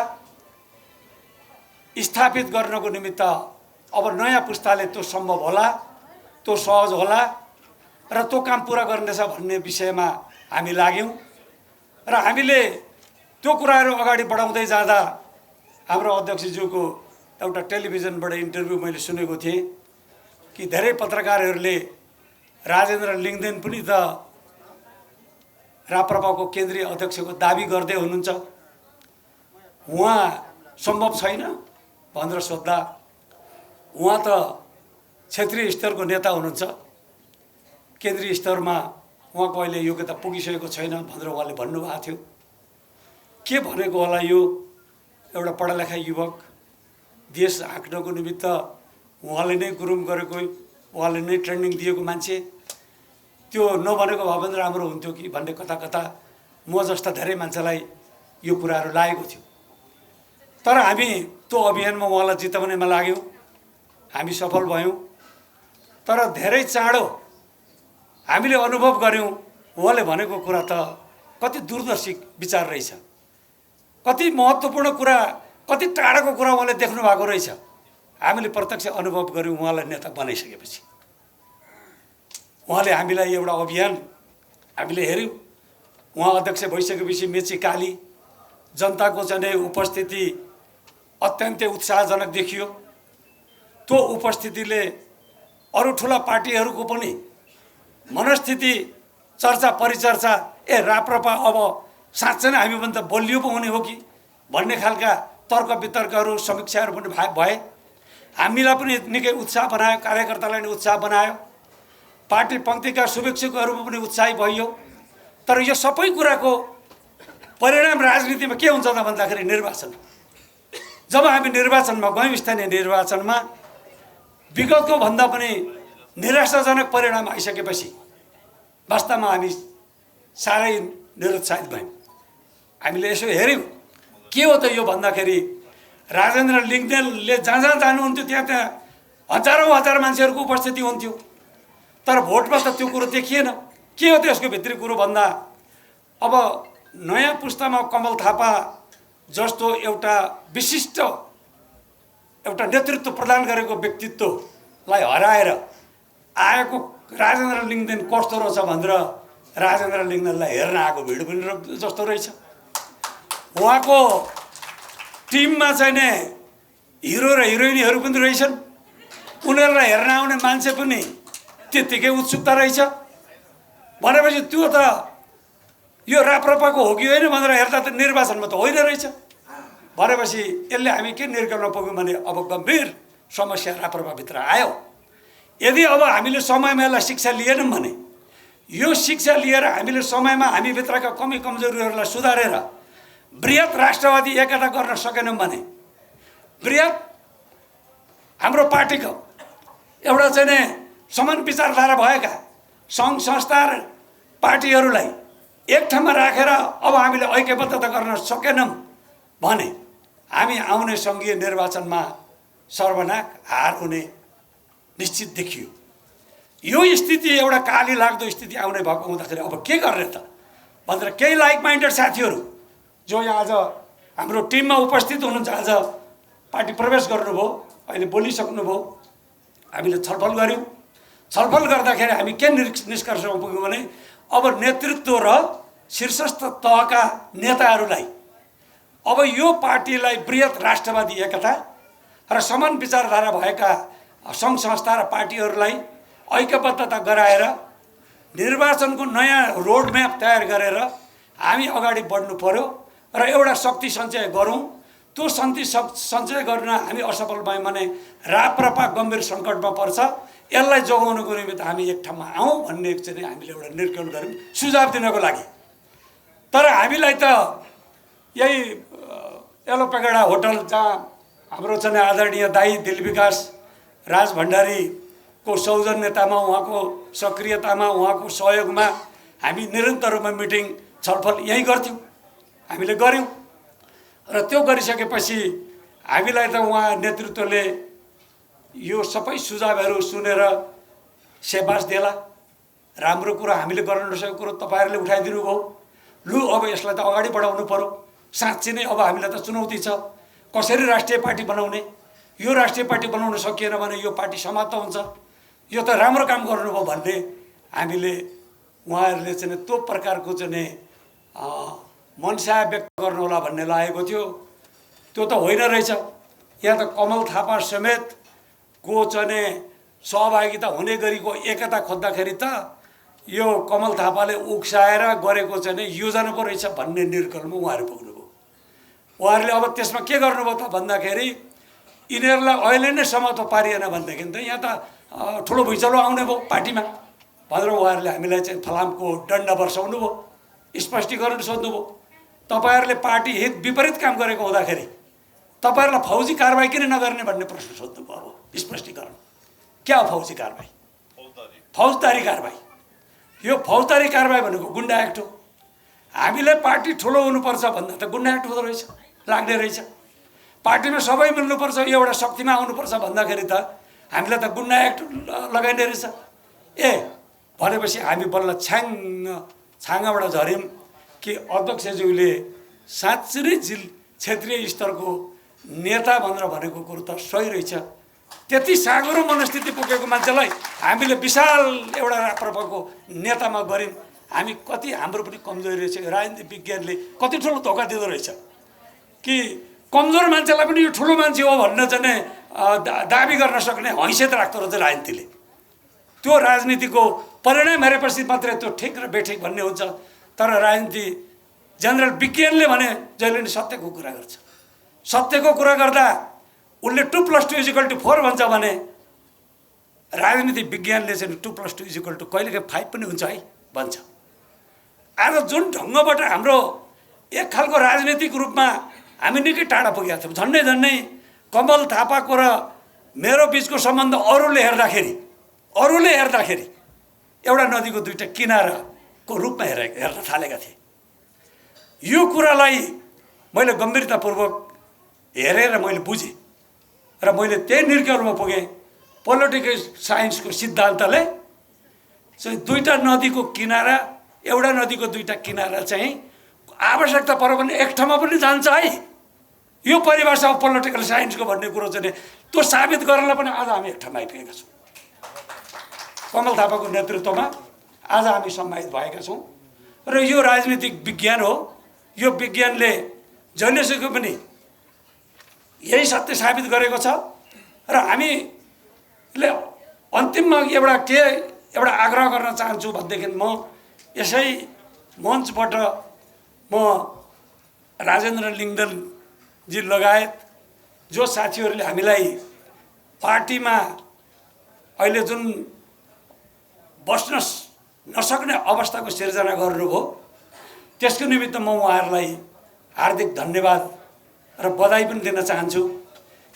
Speaker 1: स्थापित गर्नको निमित्त अब नयाँ पुस्ताले त्यो सम्भव होला, त्यो सहज होला र त्यो काम पुरा गर्नेछ भन्ने विषयमा हामी लाग्यौँ र हामीले त्यो कुराहरू अगाडि बढाउँदै जाँदा हाम्रो अध्यक्षज्यूको एउटा टेलिभिजनबाट इन्टरभ्यू मैले सुनेको थिएँ कि धेरै पत्रकारहरूले राजेन्द्र लिङ्गदेन पनि त राप्रपाको केन्द्रीय अध्यक्षको दाबी गर्दै हुनुहुन्छ, उहाँ सम्भव छैन भनेर सोद्धा उहाँ त क्षेत्रीय स्तरको नेता हुनुहुन्छ, केन्द्रीय स्तरमा उहाँको अहिले योग्यता पुगिसकेको छैन भनेर उहाँले भन्नुभएको थियो। के भनेको होला यो एउटा पढालेखा युवक देश हाँक्नको निमित्त उहाँले नै गुरुम गरेको, उहाँले नै ट्रेनिङ दिएको मान्छे, त्यो नभनेको भए पनि राम्रो हुन्थ्यो कि भन्ने कता कता म जस्ता धेरै मान्छेलाई यो कुराहरू लागेको थियो। तर हामी त्यो अभियानमा उहाँलाई जिताउनेमा लाग्यौँ, हामी सफल भयौँ। तर धेरै चाँडो हामीले अनुभव गऱ्यौँ उहाँले भनेको कुरा त कति दूरदर्शी विचार रहेछ, कति महत्त्वपूर्ण कुरा, कति टाढाको कुरा उहाँले देख्नु भएको रहेछ। हामीले प्रत्यक्ष अनुभव गऱ्यौँ उहाँलाई नेता बनाइसकेपछि। उहाँले हामीलाई एउटा अभियान हामीले हेऱ्यौँ, उहाँ अध्यक्ष भइसकेपछि मेची काली जनताको चाहिँ उपस्थिति अत्यन्तै उत्साहजनक देखियो। त्यो उपस्थितिले अरू ठुला पार्टीहरूको पनि मनस्थिति चर्चा परिचर्चा राप्रपा अब साँच्चै नै हामीभन्दा बलियो पो हुने हो कि भन्ने खालका तर्क वितर्कहरू समीक्षाहरू पनि भए। हामीलाई पनि निकै उत्साह बनायो, कार्यकर्तालाई पनि उत्साह बनायो, पार्टी पङ्क्तिका शुभेच्छुकहरूमा पनि उत्साही भइयो। तर यो सबै कुराको परिणाम राजनीतिमा के हुन्छ त भन्दाखेरि निर्वाचन। जब हामी निर्वाचनमा गयौँ, स्थानीय निर्वाचनमा विगतको भन्दा पनि निराशाजनक परिणाम आइसकेपछि वास्तवमा हामी साह्रै निरुत्साहित भयौँ। हामीले यसो हेऱ्यौँ के हो त यो भन्दाखेरि राजेन्द्र लिङ्गदेनले जहाँ जहाँ जानुहुन्थ्यो त्यहाँ त्यहाँ हजार मान्छेहरूको उपस्थिति हुन्थ्यो, तर भोटमा त त्यो कुरो देखिएन। के हो त यसको भित्री कुरो भन्दा अब नयाँ पुस्तामा कमल थापा जस्तो एउटा विशिष्ट एउटा नेतृत्व प्रदान गरेको व्यक्तित्वलाई हराएर आएको राजेन्द्र लिङ्गदेन कस्तो रहेछ भनेर राजेन्द्र लिङ्गदेनलाई हेर्न आएको भिड पनि जस्तो रहेछ। उहाँको टिममा चाहिँ नि हिरो र हिरोइनीहरू पनि रहेछन्, उनीहरूलाई हेर्न आउने मान्छे पनि त्यत्तिकै उत्सुकता रहेछ भनेपछि त्यो त यो राप्रपाको हो कि होइन भनेर हेर्दा त निर्वाचनमा त होइन रहेछ भनेपछि यसले हामी के निर्गमन पुग्यौँ भने अब गम्भीर समस्या राप्रपाभित्र आयो। यदि अब हामीले समयमा यसलाई शिक्षा लिएनौँ भने यो शिक्षा लिएर हामीले समयमा हामीभित्रका कमी कमजोरीहरूलाई सुधारेर बृहत राष्ट्रवादी एकता गर्न सकेनौँ भने बृहत हाम्रो पार्टीको एउटा चाहिँ नि समान विचारधारा भएका सङ्घ संस्था र पार्टीहरूलाई एक ठाउँमा राखेर अब हामीले ऐक्यबद्धता गर्न सकेनौँ भने हामी आउने सङ्घीय निर्वाचनमा सर्वनाक हार हुने निश्चित देखियो। यो स्थिति एउटा काली लाग्दो स्थिति आउने भएको हुँदाखेरि अब के गर्ने त भनेर केही लाइक माइन्डेड साथीहरू जो यहाँ आज हाम्रो टिममा उपस्थित हुनुहुन्छ, आज पार्टी प्रवेश गर्नुभयो, अहिले बोलिसक्नुभयो, हामीले छलफल गऱ्यौँ। छलफल गर्दाखेरि हामी के निष्कर्षमा पुग्यौँ भने अब नेतृत्व र शीर्षस्थ तहका नेताहरूलाई अब यो पार्टीलाई बृहत राष्ट्रवादी एकता र समान विचारधारा भएका सङ्घ संस्था र पार्टीहरूलाई ऐक्यबद्धता गराएर निर्वाचनको नयाँ रोडम्याप तयार गरेर हामी अगाडि बढ्नु पर्यो र एउटा शक्ति सञ्चय गरौँ। त्यो सञ्चय गर्न हामी असफल भयौँ भने राप्रपा गम्भीर सङ्कटमा पर्छ। यसलाई जोगाउनको निमित्त हामी एक ठाउँमा आउँ भन्ने चाहिँ हामीले एउटा निर्णय गऱ्यौँ सुझाव दिनको लागि। तर हामीलाई त यही एलोपेगडा होटल जहाँ हाम्रो चाहिँ आदरणीय दाई दिल विकास राज भण्डारीको सौजन्यतामा, उहाँको सक्रियतामा, उहाँको सहयोगमा हामी निरन्तर रूपमा मिटिङ छलफल यहीँ गर्थ्यौँ, हामीले गऱ्यौँ। र त्यो गरिसकेपछि हामीलाई त उहाँ नेतृत्वले यो सबै सुझावहरू सुनेर सेबास देला, राम्रो कुरा हामीले गर्न नसकेको कुरो तपाईँहरूले उठाइदिनु भयो, लु अब यसलाई त अगाडि बढाउनु पर्यो। साँच्चै नै अब हामीलाई त चुनौती छ, कसरी राष्ट्रिय पार्टी बनाउने। यो राष्ट्रिय पार्टी बनाउन सकिएन भने यो पार्टी समाप्त हुन्छ, यो त राम्रो काम गर्नुभयो भन्ने हामीले उहाँहरूले चाहिँ त्यो प्रकारको चाहिँ मनसा व्यक्त गर्नु होला भन्ने लागेको थियो। त्यो त होइन रहेछ। यहाँ त कमल थापा समेत को चाहिँ सहभागिता हुने गरीको एकता खोज्दाखेरि त यो कमल थापाले उक्साएर गरेको चाहिँ योजना पो रहेछ भन्ने निर्कलमा उहाँहरू पुग्नुभयो। उहाँहरूले अब त्यसमा के गर्नुभयो त भन्दाखेरि यिनीहरूलाई अहिले नै समातो पारिएन भनेदेखि त यहाँ त ठुलो भुइँचालो आउने भयो पार्टीमा भनेर उहाँहरूले हामीलाई चाहिँ फलामको डन्डा वर्षाउनु भयो, स्पष्टीकरण सोध्नुभयो। तपाईँहरूले पार्टी हित विपरीत काम गरेको हुँदाखेरि तपाईँहरूलाई फौजी कारबाही किन नगर्ने भन्ने प्रश्न सोध्नुभयो। अब स्पष्टीकरण क्या हो फौजी कारबाही? फौजदारी कारबाही। यो फौजदारी कारबाही भनेको गुन्डा एक्ट हो। हामीले पार्टी ठुलो हुनुपर्छ भन्दा त गुन्डा एक्ट हुँदो रहेछ, लाग्ने रहेछ। पार्टीमा सबै मिल्नुपर्छ, एउटा शक्तिमा आउनुपर्छ भन्दाखेरि त हामीलाई त गुन्डा एक्ट लगाइने रहेछ। ए भनेपछि हामी बल्ल छाङ्गाबाट झऱ्यौँ कि अध्यक्षज्यूले साँच्चै नै क्षेत्रीय स्तरको नेता भनेर भनेको कुरो त सही रहेछ। त्यति साँगुरो मनस्थिति पुगेको मान्छेलाई हामीले विशाल एउटा राप्रपाको नेतामा गऱ्यौँ। हामी कति हाम्रो पनि कमजोरी रहेछ। राजनीतिक विज्ञानले कति ठुलो धोका दिँदो रहेछ कि कमजोर मान्छेलाई पनि यो ठुलो मान्छे हो भन्न चाहिँ दाबी गर्न सक्ने हैसियत राख्दो रहेछ राजनीतिले। त्यो राजनीतिको परिणाम हेरेपछि मात्रै त्यो ठिक र बेठिक भन्ने हुन्छ। तर राजनीति जनरल विज्ञानले भने जहिले पनि सत्यको कुरा गर्छ। सत्यको कुरा गर्दा उसले 2+2=4 भन्छ भने राजनीति विज्ञानले चाहिँ 2+2 कहिलेकाहीँ 5 पनि हुन्छ है भन्छ। आज जुन ढङ्गबाट हाम्रो एक खालको राजनीतिक रूपमा हामी निकै टाढा पुगेका थियौँ। झन्डै कमल थापाको र मेरो बिचको सम्बन्ध अरूले हेर्दाखेरि एउटा नदीको दुईटा किनाराको रूपमा हेर्न थालेका थिए। यो कुरालाई मैले गम्भीरतापूर्वक हेरेर मैले बुझेँ र मैले त्यही निर्णयमा पुगेँ। पोलिटिकल साइन्सको सिद्धान्तले चाहिँ दुईटा नदीको किनारा, एउटा नदीको दुईटा किनारा चाहिँ आवश्यकता पर्यो भने एक ठाउँमा पनि जान्छ है। यो परिभाषा पोलिटिकल साइन्सको भन्ने कुरो चाहिँ त्यो साबित गर्नलाई पनि आज हामी एक ठाउँमा आइपुगेका छौँ। कमल थापाको नेतृत्वमा आज हामी सम्मानित भएका छौँ र यो राजनीतिक विज्ञान हो। यो विज्ञानले जहिलेसुकै पनि यही सत्य साबित गरेको छ र हामीले अन्तिममा एउटा आग्रह गर्न चाहन्छु भनेदेखि म यसै मञ्चबाट म राजेन्द्र लिङ्गदेनजी लगायत जो साथीहरूले हामीलाई पार्टीमा अहिले जुन बस्न नसक्ने अवस्थाको सिर्जना गर्नुभयो त्यसको निमित्त म उहाँहरूलाई हार्दिक धन्यवाद र बधाई पनि दिन चाहन्छु।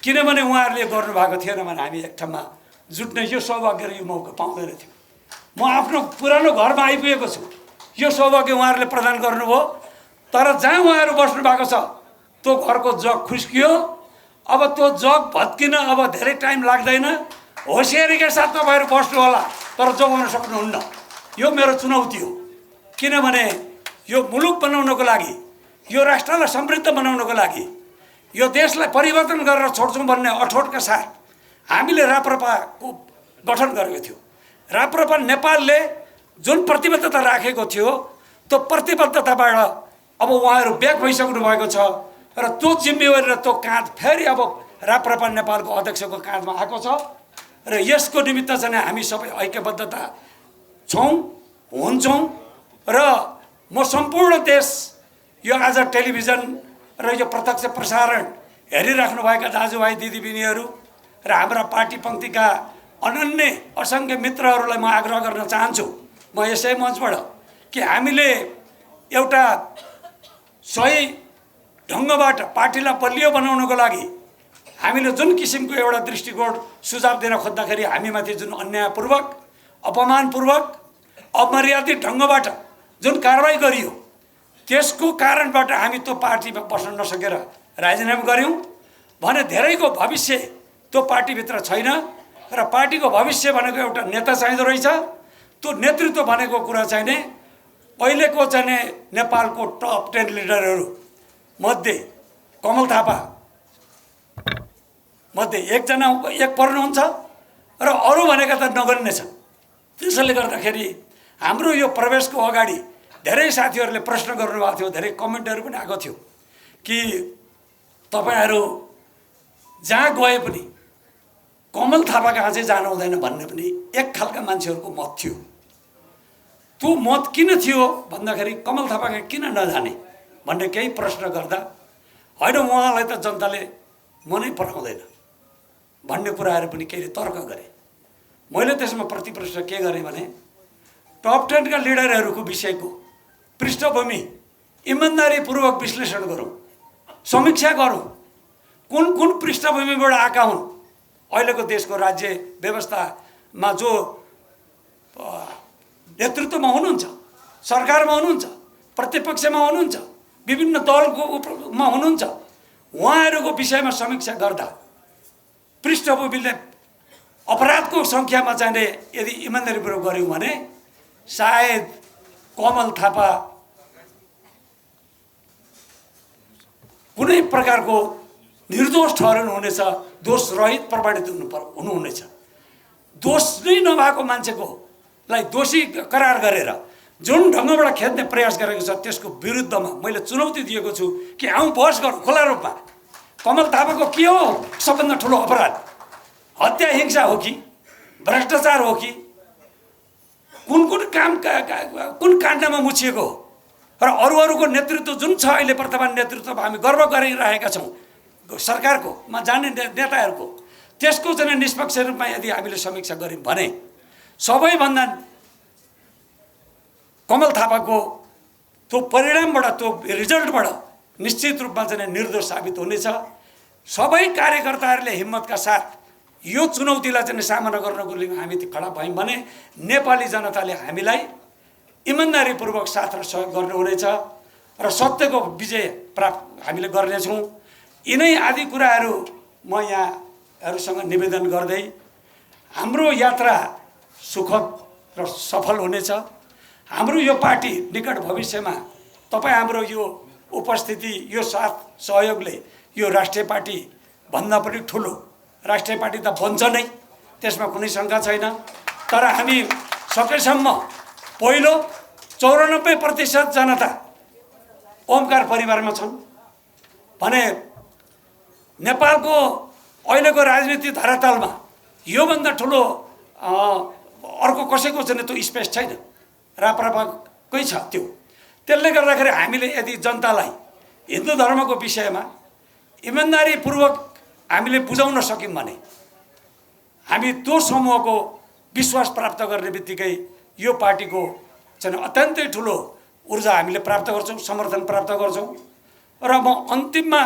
Speaker 1: किनभने उहाँहरूले गर्नुभएको थिएन भने हामी एक ठाउँमा जुट्ने यो सौभाग्य र यो मौका पाउँदैन थियो। म आफ्नो पुरानो घरमा आइपुगेको छु, यो सौभाग्य उहाँहरूले प्रदान गर्नुभयो। तर जहाँ उहाँहरू बस्नु भएको छ त्यो घरको जग खुस्कियो। अब त्यो जग भत्किन अब धेरै टाइम लाग्दैन। होसियारीका साथ तपाईँहरू बस्नु होला, तर जोगाउन सक्नुहुन्न। यो मेरो चुनौती हो। किनभने यो मुलुक बनाउनको लागि, यो राष्ट्रलाई समृद्ध बनाउनको लागि, यो देशलाई परिवर्तन गरेर छोड्छौँ भन्ने अठोटका साथ हामीले राप्रपाको गठन गरेको थियो। राप्रपा नेपालले जुन प्रतिबद्धता राखेको थियो त्यो प्रतिबद्धताबाट अब उहाँहरू ब्याक भइसक्नु भएको छ र त्यो जिम्मेवारी र त्यो काँध फेरि अब राप्रपा नेपालको अध्यक्षको काँधमा आएको छ र यसको निमित्त चाहिँ हामी सबै ऐक्यबद्धता छौँ, हुन्छौँ। र म सम्पूर्ण देश यो आज टेलिभिजन र यो प्रत्यक्ष प्रसारण हेरिराख्नुभएका दाजुभाइ दिदीबहिनीहरू र हाम्रा पार्टी पङ्क्तिका अनन्य असङ्ख्य मित्रहरूलाई म आग्रह गर्न चाहन्छु, म यसै मञ्चबाट, कि हामीले एउटा सही ढङ्गबाट पार्टीलाई बलियो बनाउनको लागि हामीले जुन किसिमको एउटा दृष्टिकोण सुझाव दिन खोज्दाखेरि हामीमाथि जुन अन्यायपूर्वक, अपमानपूर्वक, अमर्यादित ढङ्गबाट जुन कारवाही गरियो त्यसको कारणबाट हामी त्यो पार्टीमा बस्न नसकेर राजीनामा गऱ्यौँ भने धेरैको भविष्य त्यो पार्टीभित्र छैन र पार्टीको भविष्य भनेको एउटा नेता चाहिँदो रहेछ। त्यो नेतृत्व भनेको कुरा चाहिँ नि अहिलेको चाहिँ नेपालको टप 10 लिडरहरू मध्ये कमल थापा मध्ये एक पर्नुहुन्छ र अरू भनेका त नगर्ने छन्। त्यसैले गर्दाखेरि हाम्रो यो प्रवेशको अगाडि धेरै साथीहरूले प्रश्न गर्नुभएको थियो, धेरै कमेन्टहरू पनि आएको थियो कि तपाईँहरू जहाँ गए पनि कमल थापा कहाँ चाहिँ जानु हुँदैन भन्ने पनि एक खालका मान्छेहरूको मत थियो। त्यो मत किन थियो भन्दाखेरि कमल थापा किन नजाने भन्ने केही प्रश्न गर्दा होइन उहाँलाई त जनताले मनै पराउँदैन भन्ने कुराहरू पनि केही तर्क गरे। मैले त्यसमा प्रतिप्रश्न के गरेँ भने टप 10 का लिडरहरूको विषयको पृष्ठभूमि इमान्दारीपूर्वक विश्लेषण गरौँ, समीक्षा गरौँ, कुन कुन पृष्ठभूमिबाट आएका हुन्, अहिलेको देशको राज्य व्यवस्थामा जो नेतृत्वमा हुनुहुन्छ, सरकारमा हुनुहुन्छ, प्रतिपक्षमा हुनुहुन्छ, विभिन्न दलकोमा हुनुहुन्छ, उहाँहरूको विषयमा समीक्षा गर्दा पृष्ठभूमिले अपराधको सङ्ख्यामा चाहिँ यदि इमान्दारीपूर्वक गऱ्यौँ भने सायद कमल थापा कुनै प्रकारको निर्दोष ठहरनुहुनेछ, दोष रहित प्रमाणित हुनुहुनेछ। दोष नै नभएको मान्छेकोलाई दोषी करार गरेर जुन ढङ्गबाट खेद्ने प्रयास गरेको छ त्यसको विरुद्धमा मैले चुनौती दिएको छु कि आउँ बहस गरौँ खुला रूपमा। कमल थापाको के हो सबभन्दा ठुलो अपराध? हत्या हिंसा हो कि भ्रष्टाचार हो कि कुन काण्डमा मुछिएको हो? र अरूको नेतृत्व जुन छ अहिले वर्तमान नेतृत्वमा हामी गर्व गरिरहेका छौँ सरकारकोमा जाने नेताहरूको, त्यसको चाहिँ निष्पक्ष रूपमा यदि हामीले समीक्षा गऱ्यौँ भने सबैभन्दा कमल थापाको त्यो परिणामबाट, त्यो रिजल्टबाट निश्चित रूपमा चाहिँ निर्दोष साबित हुनेछ। सबै कार्यकर्ताहरूले हिम्मतका साथ यो चुनौतीलाई चाहिँ सामना गर्नको लागि हामी खडा भयौँ भने नेपाली जनताले हामीलाई इमान्दारीपूर्वक साथ र सहयोग गर्नुहुनेछ र सत्यको विजय प्राप्त हामीले गर्नेछौँ। यिनै आदि कुराहरू म यहाँहरूसँग निवेदन गर्दै हाम्रो यात्रा सुखद र सफल हुनेछ। हाम्रो यो पार्टी निकट भविष्यमा तपाईँ हाम्रो यो उपस्थिति, यो साथ सहयोगले यो राष्ट्रिय पार्टी भन्दा पनि ठुलो राष्ट्रिय पार्टी त बन्छ नै, त्यसमा कुनै शङ्का छैन। तर हामी सकेसम्म पहिलो 94% जनता ओमकार परिवारमा छन् भने नेपालको अहिलेको राजनीति धरातलमा योभन्दा ठुलो अर्को कसैको चाहिँ त्यो स्पेस छैन, राप्रपाकै छ त्यो। त्यसले गर्दाखेरि हामीले यदि जनतालाई हिन्दू धर्मको विषयमा इमान्दारीपूर्वक हामीले बुझाउन सक्यौँ भने हामी त्यो समूहको विश्वास प्राप्त गर्ने बित्तिकै यो पार्टीको चाहिँ अत्यन्तै ठुलो ऊर्जा हामीले प्राप्त गर्छौँ, समर्थन प्राप्त गर्छौँ र म अन्तिममा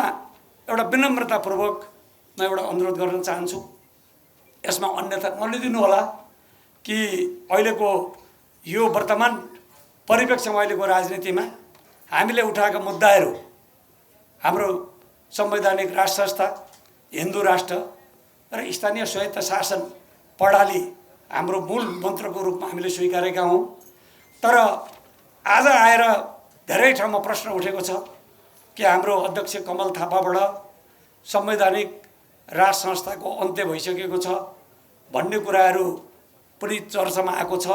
Speaker 1: एउटा विनम्रतापूर्वक म एउटा अनुरोध गर्न चाहन्छु, यसमा अन्यथा नलिदिनु होला कि अहिलेको यो वर्तमान परिप्रेक्ष्यमा अहिलेको राजनीतिमा हामीले उठाएका मुद्दाहरू हाम्रो संवैधानिक राष्ट्र संस्था, हिन्दू राष्ट्र र स्थानीय स्वायत्त शासन प्रणाली हाम्रो मूल मन्त्रको रूपमा हामीले स्वीकारेका हौँ। तर आज आएर धेरै ठाउँमा प्रश्न उठेको छ कि हाम्रो अध्यक्ष कमल थापाबाट संवैधानिक राज संस्थाको अन्त्य भइसकेको छ भन्ने कुराहरू पनि चर्चामा आएको छ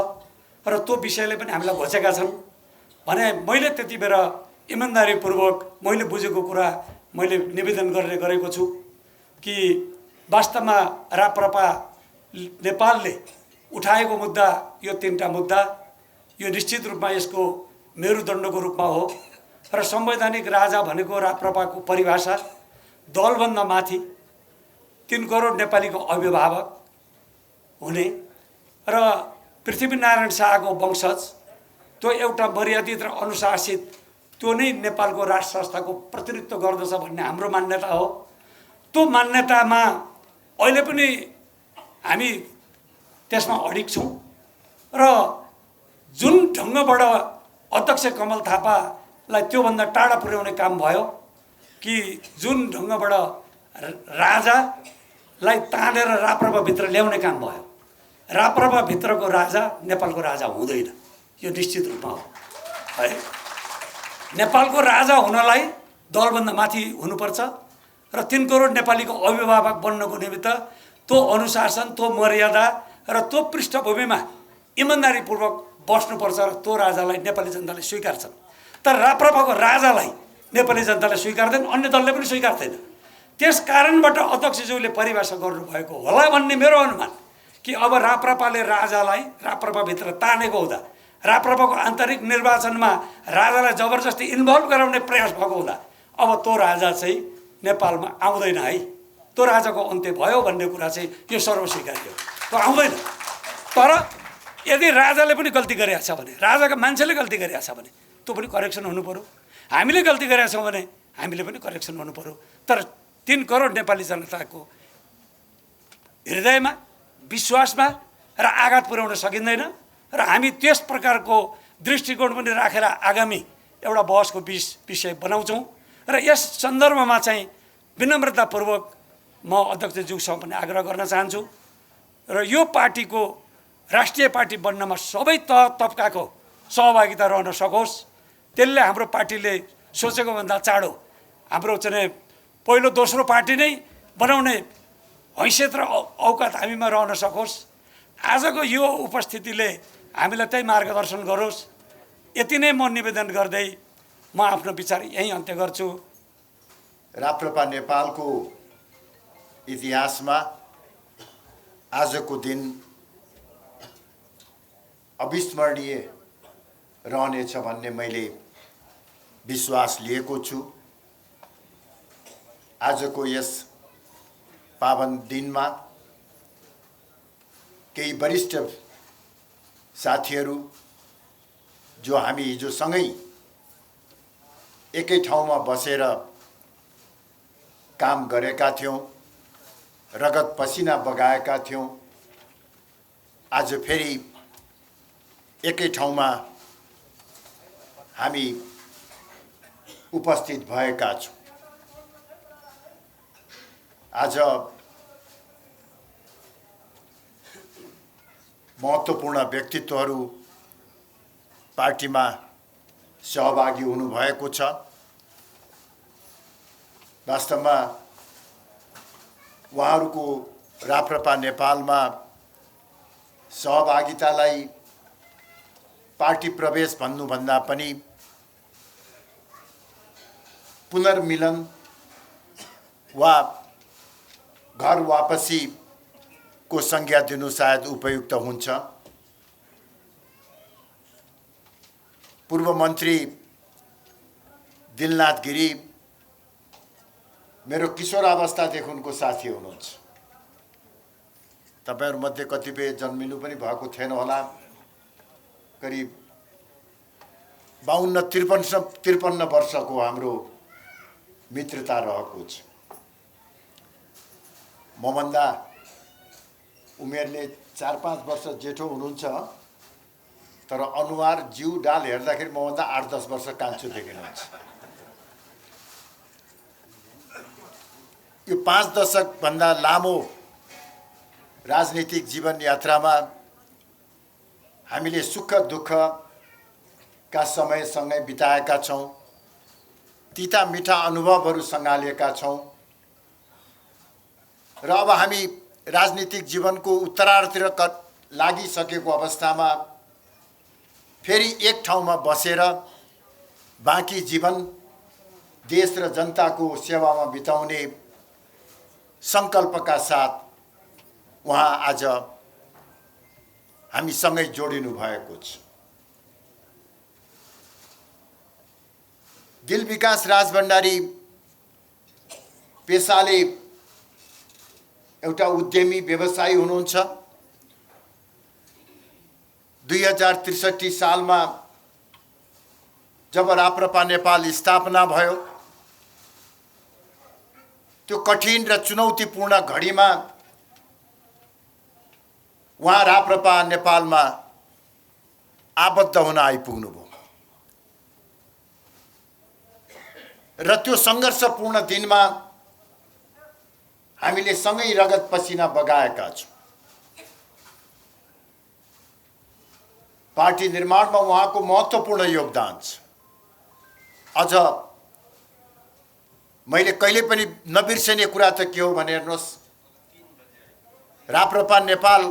Speaker 1: र त्यो विषयले पनि हामीलाई घोचेका छन् भने मैले त्यति बेला इमान्दारीपूर्वक मैले बुझेको कुरा मैले निवेदन गर्ने गरेको छु कि वास्तवमा राप्रपा नेपालले उठाएको मुद्दा यो 3टा मुद्दा यो निश्चित रूपमा यसको मेरुदण्डको रूपमा हो र संवैधानिक राजा भनेको राप्रपाको परिभाषा दलभन्दा माथि 3 करोड नेपालीको अभिभावक हुने र पृथ्वीनारायण शाहको वंशज, त्यो एउटा मर्यादित र अनुशासित, त्यो नै नेपालको राष्ट्र संस्थाको प्रतिनिधित्व गर्दछ भन्ने हाम्रो मान्यता हो। त्यो मान्यतामा अहिले पनि हामी त्यसमा अडिग छौँ र जुन ढङ्गबाट अध्यक्ष कमल थापालाई त्योभन्दा टाढा पुर्याउने काम भयो कि जुन ढङ्गबाट राजालाई तानेर राप्रपाभित्र ल्याउने काम भयो, राप्रपाभित्रको राजा नेपालको राजा हुँदैन, यो निश्चित रूपमा हो है। नेपालको राजा हुनलाई दलभन्दा माथि हुनुपर्छ र 3 करोड नेपालीको अभिभावक बन्नको निमित्त त्यो अनुशासन, त्यो मर्यादा र त्यो पृष्ठभूमिमा इमान्दारीपूर्वक बस्नुपर्छ र त्यो राजालाई नेपाली जनताले स्वीकार्छन्। तर राप्रपाको राजालाई नेपाली जनताले स्वीकार्दैन, अन्य दलले पनि स्वीकार्दैन। त्यस कारणबाट अध्यक्षज्यूले परिभाषा गर्नुभएको होला भन्ने मेरो अनुमान कि अब राप्रपाले राजालाई राप्रपाभित्र तानेको हुँदा, राप्रपाको आन्तरिक निर्वाचनमा राजालाई जबरजस्ती इन्भल्भ गराउने प्रयास भएको हुँदा अब त्यो राजा चाहिँ नेपालमा आउँदैन है, त्यो राजाको अन्त्य भयो भन्ने कुरा चाहिँ यो सर्वस्वीकार्य हो, त्यो आउँदैन। तर यदि राजाले पनि गल्ती गरेको छ भने, राजाका मान्छेले गल्ती गरेको छ भने त्यो पनि करेक्सन हुनु पर्यो, हामीले गल्ती गरेका छौँ भने हामीले पनि करेक्सन हुनु पर्यो। तर 3 करोड नेपाली जनताको हृदयमा, विश्वासमा र आघात पुर्याउन सकिँदैन र हामी त्यस प्रकारको दृष्टिकोण पनि राखेर आगामी एउटा बहसको विषय बनाउँछौँ र यस सन्दर्भमा चाहिँ विनम्रतापूर्वक म अध्यक्षज्यूसँग पनि आग्रह गर्न चाहन्छु र यो पार्टीको राष्ट्रिय पार्टी बन्नमा सबै तबकाको सहभागिता रहन सकोस्, त्यसले हाम्रो पार्टीले सोचेको भन्दा चाँडो हाम्रो चाहिँ पहिलो दोस्रो पार्टी नै बनाउने हैसियत र औकात हामीमा रहन सकोस्। आजको यो उपस्थितिले हामीलाई त्यही मार्गदर्शन गरोस्। यति नै म निवेदन गर्दै म आफ्नो विचार यहीँ अन्त्य गर्छु।
Speaker 3: राप्रपा नेपालको इतिहासमा आजको दिन अविस्मरणीय रहनेछ भन्ने मैले विश्वास लिएको छु। आजको यस पावन दिनमा केही वरिष्ठ साथीहरू जो हामी हिजो सँगै एकै ठाउँमा बसेर काम गरेका थियौँ, रगत पसिना बगाएका थियौँ, आज फेरि एकै ठाउँमा हामी उपस्थित भएका छौँ। आज महत्त्वपूर्ण व्यक्तित्वहरू पार्टीमा सहभागी हुनुभएको छ। वास्तवमा उहाँहरूको राप्रपा नेपालमा सहभागितालाई पार्टी प्रवेश भन्नुभन्दा पनि पुनर्मिलन वा घर वापसीको संज्ञा दिनु सायद उपयुक्त हुन्छ। पूर्व मन्त्री दिलनाथ गिरी मेरो किशोरावस्थादेखिको साथी हुनुहुन्छ। तपाईहरुमध्ये कतिपय जन्मिनु पनि भएको थिएन होला। करिब 52-53 वर्षको हाम्रो मित्रता रहेको छ। मभन्दा उमेरले 4-5 वर्ष जेठो हुनुहुन्छ, तर अनुहार जिउ डाल हेर्दाखेरि मभन्दा 8-10 वर्ष कान्छो देखिनुहुन्छ। यो 5 दशकभन्दा लामो राजनीतिक जीवन यात्रामा हामीले सुख दुःखका समयसँगै बिताएका छौँ, तिता मिठा अनुभवहरू सँगालेका छौँ र अब हामी राजनीतिक जीवनको उत्तरार्धतिर लागिसकेको अवस्थामा फेरि एक ठाउँमा बसेर बाँकी जीवन देश र जनताको सेवामा बिताउने सङ्कल्पका साथ उहाँ आज हामीसँगै जोडिनु भएको छ। दिल विकास राजभण्डारी पेसाले एउटा उद्यमी व्यवसायी हुनुहुन्छ। 2063 सालमा जब राप्रपा नेपाल स्थापना भयो, त्यो कठिन र चुनौतीपूर्ण घडीमा उहाँ राप्रपा नेपालमा आबद्ध हुन आइपुग्नुभयो र त्यो सङ्घर्षपूर्ण दिनमा हामीले सँगै रगत पसिना बगाएका छौँ। पार्टी निर्माणमा उहाँको महत्त्वपूर्ण योगदान छ। अझ मैले कहिले पनि नबिर्सने कुरा त के हो भने हेर्नुहोस्, राप्रपा नेपाल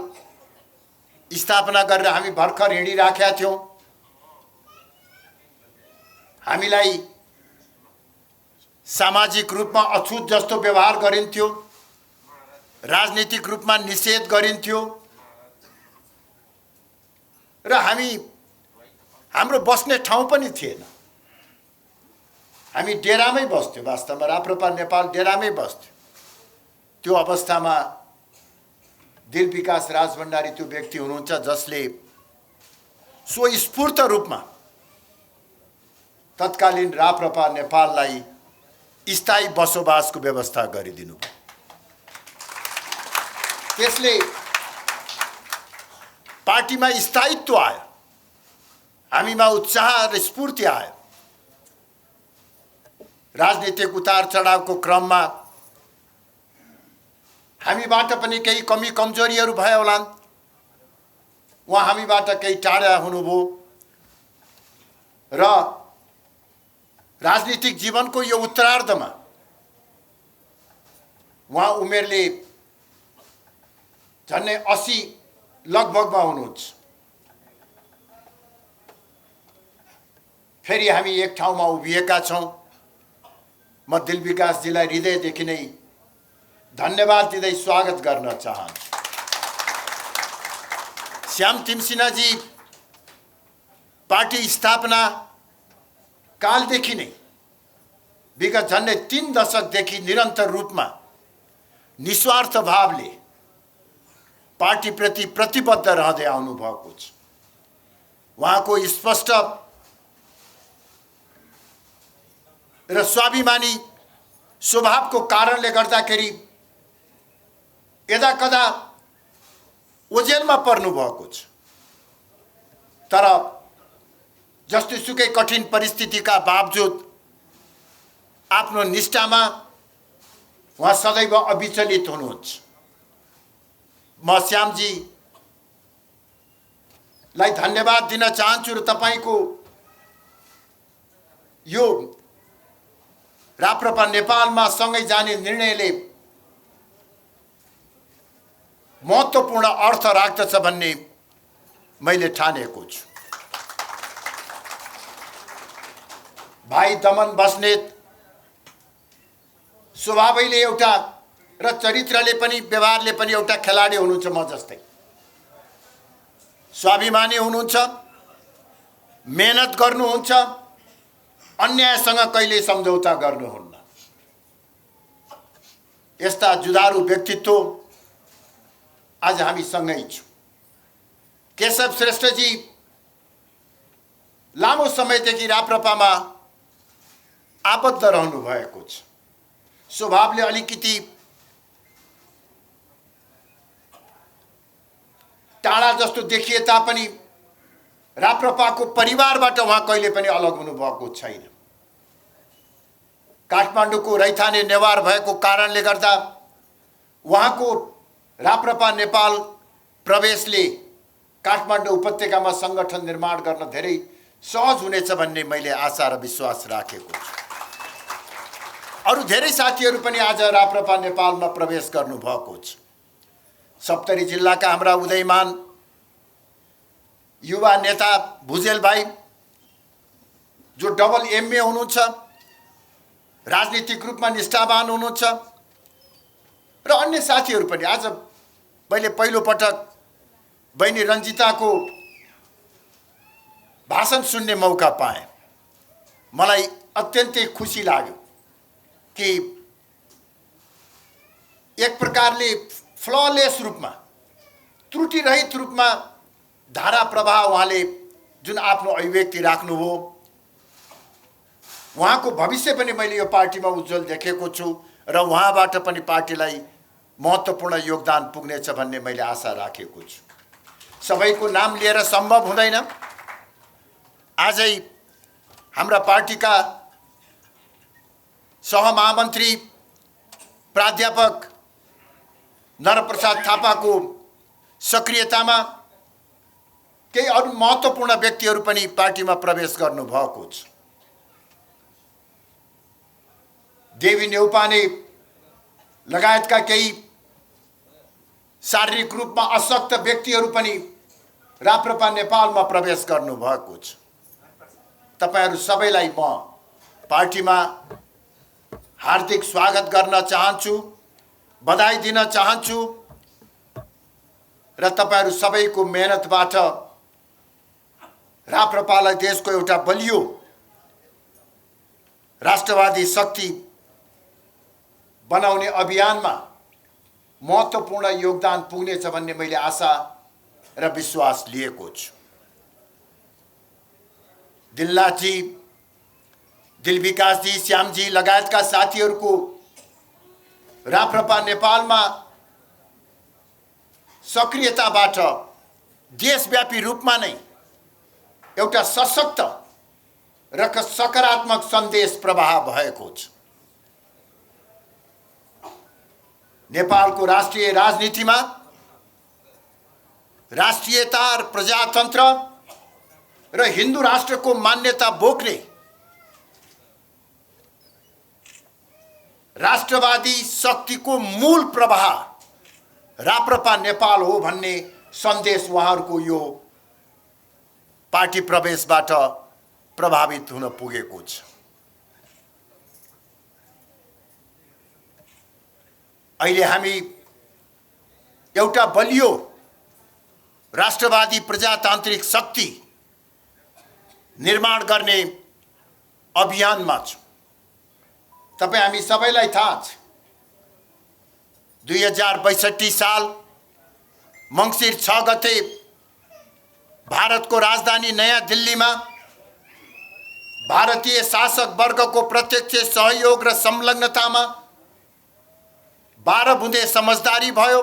Speaker 3: स्थापना गरेर हामी भर्खर हिँडिराखेका थियौँ। हामीलाई सामाजिक रूपमा अछुत जस्तो व्यवहार गरिन्थ्यो, राजनीतिक रूपमा निषेध गरिन्थ्यो र हाम्रो बस्ने ठाउँ पनि थिएन। हामी डेरामै बस्थ्यौँ। वास्तवमा राप्रपा नेपाल डेरामै बस्थ्यो। त्यो अवस्थामा दिल विकास राजभण्डारी त्यो व्यक्ति हुनुहुन्छ जसले स्वस्फूर्त रूपमा तत्कालीन राप्रपा नेपाललाई स्थायी बसोबासको व्यवस्था गरिदिनु भयो। त्यसले पार्टीमा स्थायित्व आयो, हामीमा उत्साह र स्फूर्ति आयो। राजनीतिक उतार चढावको क्रममा हामीबाट पनि केही कमी कमजोरीहरू भए होलान्। उहाँ हामीबाट केही टाढा हुनुभयो र राजनीतिक जीवनको यो उत्तरार्धमा उहाँ उमेरले झन्डै 80 लगभगमा हुनुहुन्छ। फेरि हामी एक ठाउँमा उभिएका छौँ। म दिल विकासजीलाई हृदयदेखि नै धन्यवाद दिँदै स्वागत गर्न चाहन्छु। श्याम तिमसिनाजी पार्टी स्थापना कालदेखि नै विगत झन्डै 3 दशकदेखि निरन्तर रूपमा निस्वार्थ भावले पार्टीप्रति प्रतिबद्ध रहँदै आउनुभएको छ। उहाँको स्पष्ट र स्वाभिमानी स्वभावको कारणले गर्दाखेरि यदा कदा ओझेलमा पर्नु भएको छ, तर जस्तोसुकै कठिन परिस्थितिका बावजुद आफ्नो निष्ठामा उहाँ सदैव अविचलित हुनुहुन्छ। म श्यामजीलाई धन्यवाद दिन चाहन्छु र तपाईको यो राप्रपा नेपालमा सँगै जाने निर्णयले महत्त्वपूर्ण अर्थ राख्दछ भन्ने मैले ठानेको छु। भाइ दमन बस्नेत स्वभावैले एउटा र चरित्रले पनि व्यवहारले पनि एउटा खेलाडी हुनुहुन्छ। म जस्तै स्वाभिमानी हुनुहुन्छ, मेहनत गर्नुहुन्छ, अन्यायसँग कहिले सम्झौता गर्नुहुन्न। यस्ता जुधारु व्यक्तित्व आज हामी सँगै छौँ। केशव श्रेष्ठजी लामो समयदेखि राप्रपामा आबद्ध रहनु भएको छ। स्वभावले अलिकति टाढा जस्तो देखिए तापनि राप्रपाको परिवारबाट उहाँ कहिले पनि अलग हुनुभएको छैन। काठमाडौँको रैथाने नेवार भएको कारणले गर्दा उहाँको राप्रपा नेपाल प्रवेशले काठमाडौँ उपत्यकामा सङ्गठन निर्माण गर्न धेरै सहज हुनेछ भन्ने मैले आशा र विश्वास राखेको छु। अरू धेरै साथीहरू पनि आज राप्रपा नेपालमा प्रवेश गर्नुभएको छ। सप्तरी जिल्लाका हाम्रा उदयमान युवा नेता भुजेल भाइ जो डबल एमए हुनुहुन्छ, राजनीतिक रूपमा निष्ठावान हुनुहुन्छ र अन्य साथीहरू पनि। आज मैले पहिलोपटक बहिनी रञ्जिताको भाषण सुन्ने मौका पाएँ। मलाई अत्यन्तै खुसी लाग्यो कि एक प्रकारले फ्ललेस रूपमा, त्रुटिरहित रूपमा धारा प्रवाह उहाँले जुन आफ्नो अभिव्यक्ति राख्नुभयो, उहाँको भविष्य पनि मैले यो पार्टीमा उज्जवल देखेको छु र उहाँबाट पनि पार्टीलाई महत्त्वपूर्ण योगदान पुग्नेछ भन्ने मैले आशा राखेको छु। सबैको नाम लिएर सम्भव हुँदैन। आजै हाम्रा पार्टीका सहमहामन्त्री प्राध्यापक नरप्रसाद थापाको सक्रियतामा केही अरू महत्त्वपूर्ण व्यक्तिहरू पनि पार्टीमा प्रवेश गर्नुभएको छ। देवी नेउपाने लगायतका केही शारीरिक रूपमा अशक्त व्यक्तिहरू पनि राप्रपा नेपालमा प्रवेश गर्नुभएको छ। तपाईहरू सबैलाई म पार्टीमा हार्दिक स्वागत गर्न चाहन्छु, बधाई दिन चाहन्छु र तपाईहरू सबैको मेहनतबाट राप्रपालाई देशको एउटा बलियो राष्ट्रवादी शक्ति बनाउने अभियानमा महत्त्वपूर्ण योगदान पुग्नेछ भन्ने मैले आशा र विश्वास लिएको छु। दिलनाथजी, दिलविकासजी, श्यामजी लगायतका साथीहरूको राप्रपा नेपालमा सक्रियताबाट देशव्यापी रूपमा नै एउटा सशक्त र सकारात्मक सन्देश प्रवाह भएको छ। नेपालको राष्ट्रिय राजनीतिमा राष्ट्रियता र प्रजातन्त्र र हिन्दू राष्ट्रको मान्यता बोक्ने राष्ट्रवादी शक्तिको मूल प्रवाह राप्रपा नेपाल हो भन्ने सन्देश उहाँहरूको यो पार्टी प्रवेशबाट प्रभावित हुन पुगेको छ। अहिले हामी एउटा बलियो राष्ट्रवादी प्रजातान्त्रिक शक्ति निर्माण गर्ने अभियानमा छौँ। तपाईँ हामी सबैलाई थाहा छ, 2062 साल मङ्सिर 6 गते भारतको राजधानी नयाँ दिल्लीमा भारतीय शासक वर्गको प्रत्यक्ष सहयोग र संलग्नतामा 12 बुँदे समझदारी भयो।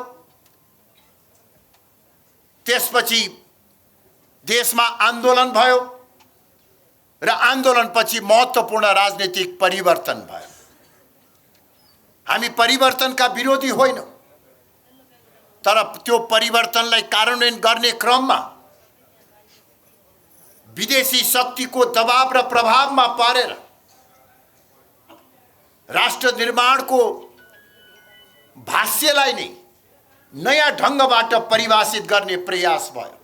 Speaker 3: त्यसपछि देशमा आन्दोलन भयो र आन्दोलनपछि महत्त्वपूर्ण राजनीतिक परिवर्तन भयो। हामी परिवर्तनका विरोधी होइनौँ, तर त्यो परिवर्तनलाई कार्यान्वयन गर्ने क्रममा विदेशी शक्तिको दबाव र प्रभावमा परेर राष्ट्र निर्माणको भाष्यलाई नै नयाँ ढङ्गबाट परिभाषित गर्ने प्रयास भयो।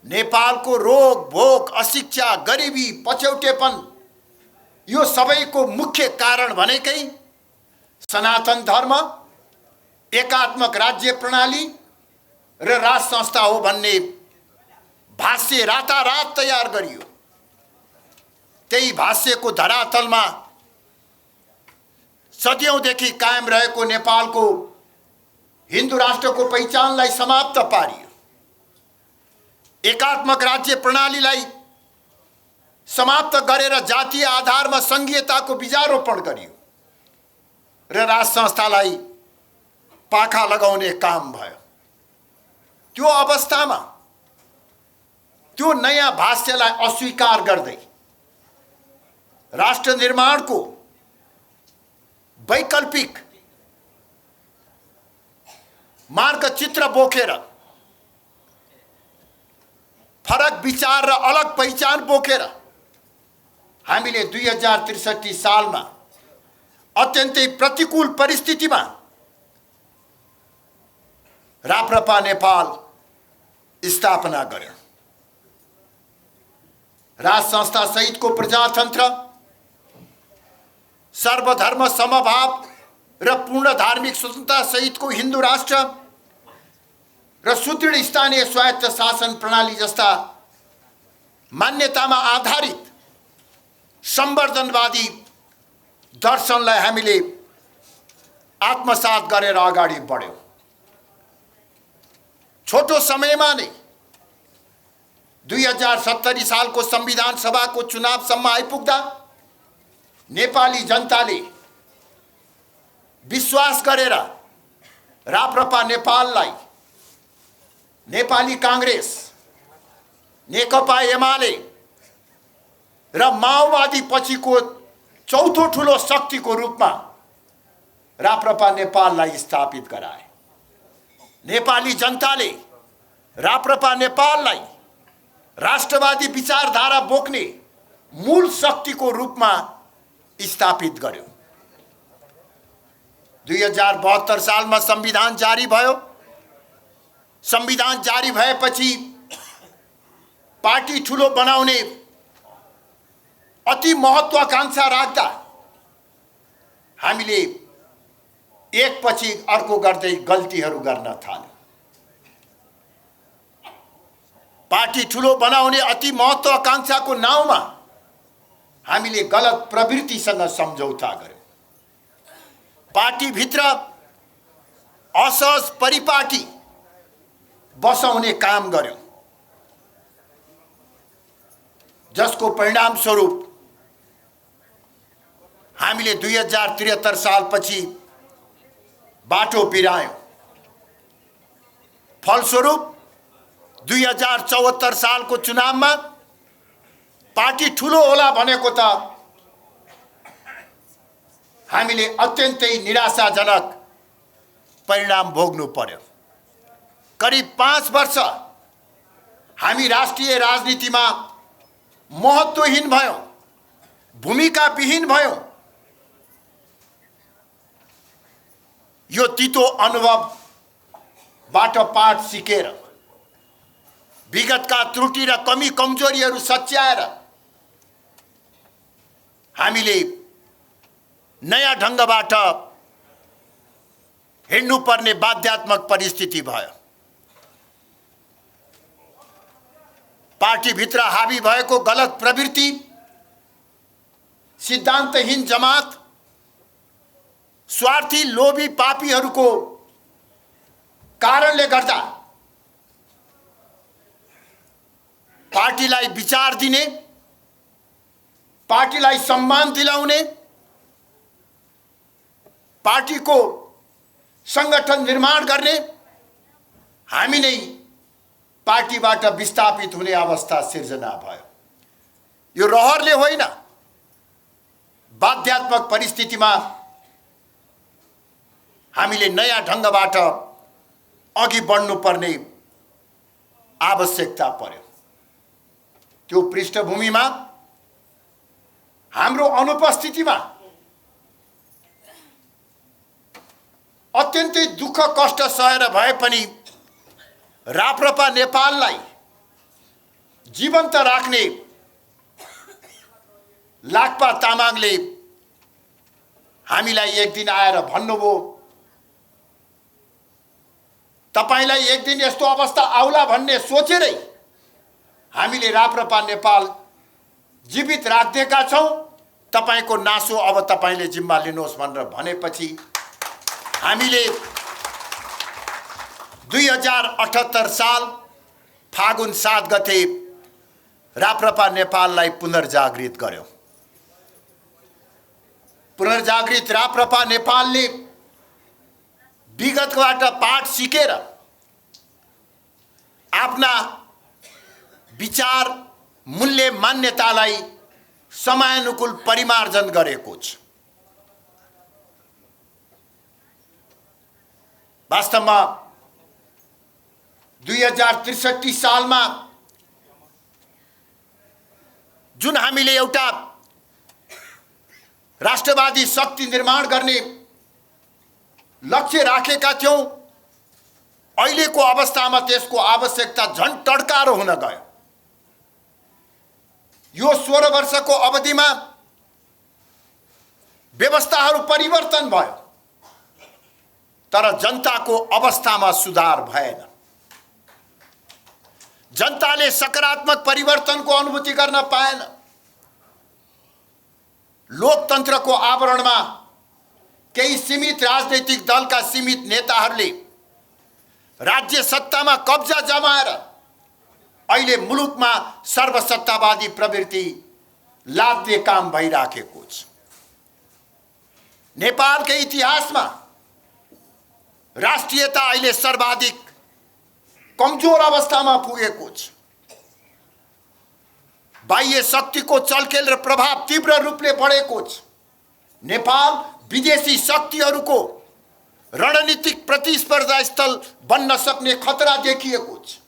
Speaker 3: नेपालको रोग भोग, अशिक्षा, गरिबी, पछौटेपन यो सबैको मुख्य कारण भनेकै सनातन धर्म, एकात्मक राज्य प्रणाली र राज संस्था हो भन्ने भाष्य रातारात तयार गरियो। त्यही भाष्यको धरातलमा सदियौंदेखि कायम रहेको नेपालको हिन्दू राष्ट्रको पहिचानलाई समाप्त पारियो। एकात्मक राज्य प्रणालीलाई समाप्त गरेर जातीय आधारमा संघीयताको बीजारोपण गरियो। र राज संस्थालाई पाखा लगाउने काम भयो। त्यो अवस्थामा त्यो नयाँ भाष्यलाई अस्वीकार गर्दै राष्ट्र निर्माणको वैकल्पिक मार्गचित्र बोकेर फरक विचार र अलग पहिचान बोकेर हामीले 2063 सालमा अत्यन्तै प्रतिकूल परिस्थितिमा राप्रपा नेपाल स्थापना गर्यो। राज संस्था सहितको प्रजातन्त्र, सर्वधर्म समभाव र पूर्ण धार्मिक स्वतन्त्रता सहितको हिन्दू राष्ट्र र सुदृढ स्थानीय स्वायत्त शासन प्रणाली जस्ता मान्यतामा आधारित संवर्धनवादी दर्शनलाई हामीले आत्मसात गरेर अगाडि बढ्यौं। छोटो समयमा नै 2070 सालको संविधान सभाको चुनावसम्म आइपुग्दा नेपाली जनताले विश्वास गरेर राप्रपा नेपाललाई नेपाली कांग्रेस, नेकपा एमाले र माओवादी पछिको चौथो ठुलो शक्तिको रूपमा राप्रपा नेपाललाई स्थापित गराए। नेपाली जनताले राप्रपा नेपाललाई राष्ट्रवादी विचारधारा बोक्ने मूल शक्तिको रूपमा स्थापित गर्यो। 2072 सालमा संविधान जारी भयो। संविधान जारी भएपछि पार्टी ठुलो बनाउने अति महत्वाकांक्षा राख्दा हामीले एकपछि अर्को गर्दै गल्तीहरू गर्न थाल्यौं। पार्टी ठुलो बनाउने अति महत्वाकांक्षाको नाउँमा हामीले गलत प्रवृत्तिसँग सम्झौता गर्यौं। पार्टी भित्र असहज परिपाटी बसाउने काम गर्यौं, जसको परिणाम स्वरूप हामीले 2073 सालपछि बाटो बिरायौं। फलस्वरूप 2074 सालको चुनावमा पार्टी ठुलो होला भनेको त हामीले अत्यन्तै निराशाजनक परिणाम भोग्नु पर्यो। करिब 5 वर्ष हामी राष्ट्रिय राजनीतिमा महत्त्वहीन भयौं, भूमिका विहीन भयौं। यो तितो अनुभवबाट पाठ सिकेर विगतका त्रुटि र कमी कमजोरीहरू सच्याएर हामीले नयाँ ढंगबाट हिँड्नुपर्ने बाध्यात्मक परिस्थिति भयो। पार्टीभित्र हावी भएको गलत प्रवृत्ति, सिद्धान्तहीन जमात, स्वार्थी लोभी पापीहरूको कारणले गर्दा पार्टीलाई विचार दिने, पार्टीलाई सम्मान दिलाउने, पार्टीको संगठन निर्माण गर्ने हामी नै पार्टीबाट विस्थापित हुने अवस्था सिर्जना भयो। यो रहरले होइन, बाध्यात्मक परिस्थितिमा हामीले नयाँ ढंगबाट अघि बढ्नुपर्ने आवश्यकता पर्यो। त्यो पृष्ठभूमिमा हाम्रो अनुपस्थितिमा अत्यन्तै दुःख कष्ट सहेर भए पनि राप्रपा नेपाललाई जीवन्त राख्ने लाक्पा तामाङले हामीलाई एक दिन आएर भन्नुभयो, तपाईलाई एक दिन यस्तो अवस्था आउला भन्ने सोचेरै हामीले राप्रपा नेपाल जीवित राख्दिएका छौं। तपाईको नासो अब तपाईले जिम्मा लिनुहोस् भनेर भनेपछि हामीले 2078 साल फागुन 7 गते राप्रपा नेपाललाई पुनर्जागृत गर्यौं। पुनर्जागृत राप्रपा नेपालले विगतबाट पाठ सिकेर आफ्ना विचार मूल्य मान्यतालाई समयानुकूल परिमार्जन गरेको छ। वास्तवमा 2063 सालमा जुन हामीले एउटा राष्ट्रवादी शक्ति निर्माण गर्ने लक्ष्य राखेका थियौं, अहिलेको अवस्थामा त्यसको आवश्यकता झन् टड्कारो हुन गयो। यो 16 वर्षको अवधिमा व्यवस्थाहरू परिवर्तन भयो, तर जनताको अवस्थामा सुधार भएन। जनताले सकारात्मक परिवर्तनको अनुभूति गर्न पाएन। लोकतन्त्रको आवरणमा केही सीमित राजनैतिक दलका सीमित नेताहरूले राज्य सत्तामा कब्जा जमाएर अहिले मुलुकमा सर्वसत्तावादी प्रवृत्ति लाद्ने काम भइराखेको छ। नेपालकै इतिहासमा राष्ट्रियता अहिले सर्वाधिक कमजोर अवस्थामा पुगेको छ। बाह्य शक्तिको चलखेल र प्रभाव तीव्र रूपले बढेको छ। नेपाल विदेशी शक्तिहरूको रणनीतिक प्रतिस्पर्धा स्थल बन्न सक्ने खतरा देखिएको छ।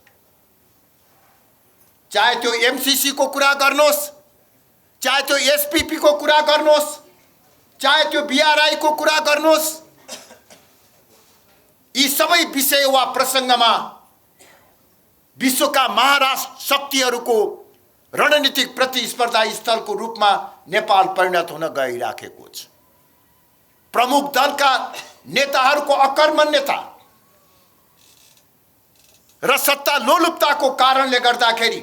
Speaker 3: चाहे त्यो एमसीसी को कुरा गर्नुहोस्, चाहे त्यो एसपीपी को कुरा गर्नुहोस्, चाहे त्यो बीआरआई को कुरा गर्नुहोस्, यी सबै विषय वा प्रसङ्गमा विश्वका महाराष्ट्र शक्तिहरूको रणनीतिक प्रतिस्पर्धा स्थलको रूपमा नेपाल परिणत हुन गइराखेको छ। प्रमुख दलका नेताहरूको अकर्मण्यता र सत्ता लोलुपताको कारणले गर्दाखेरि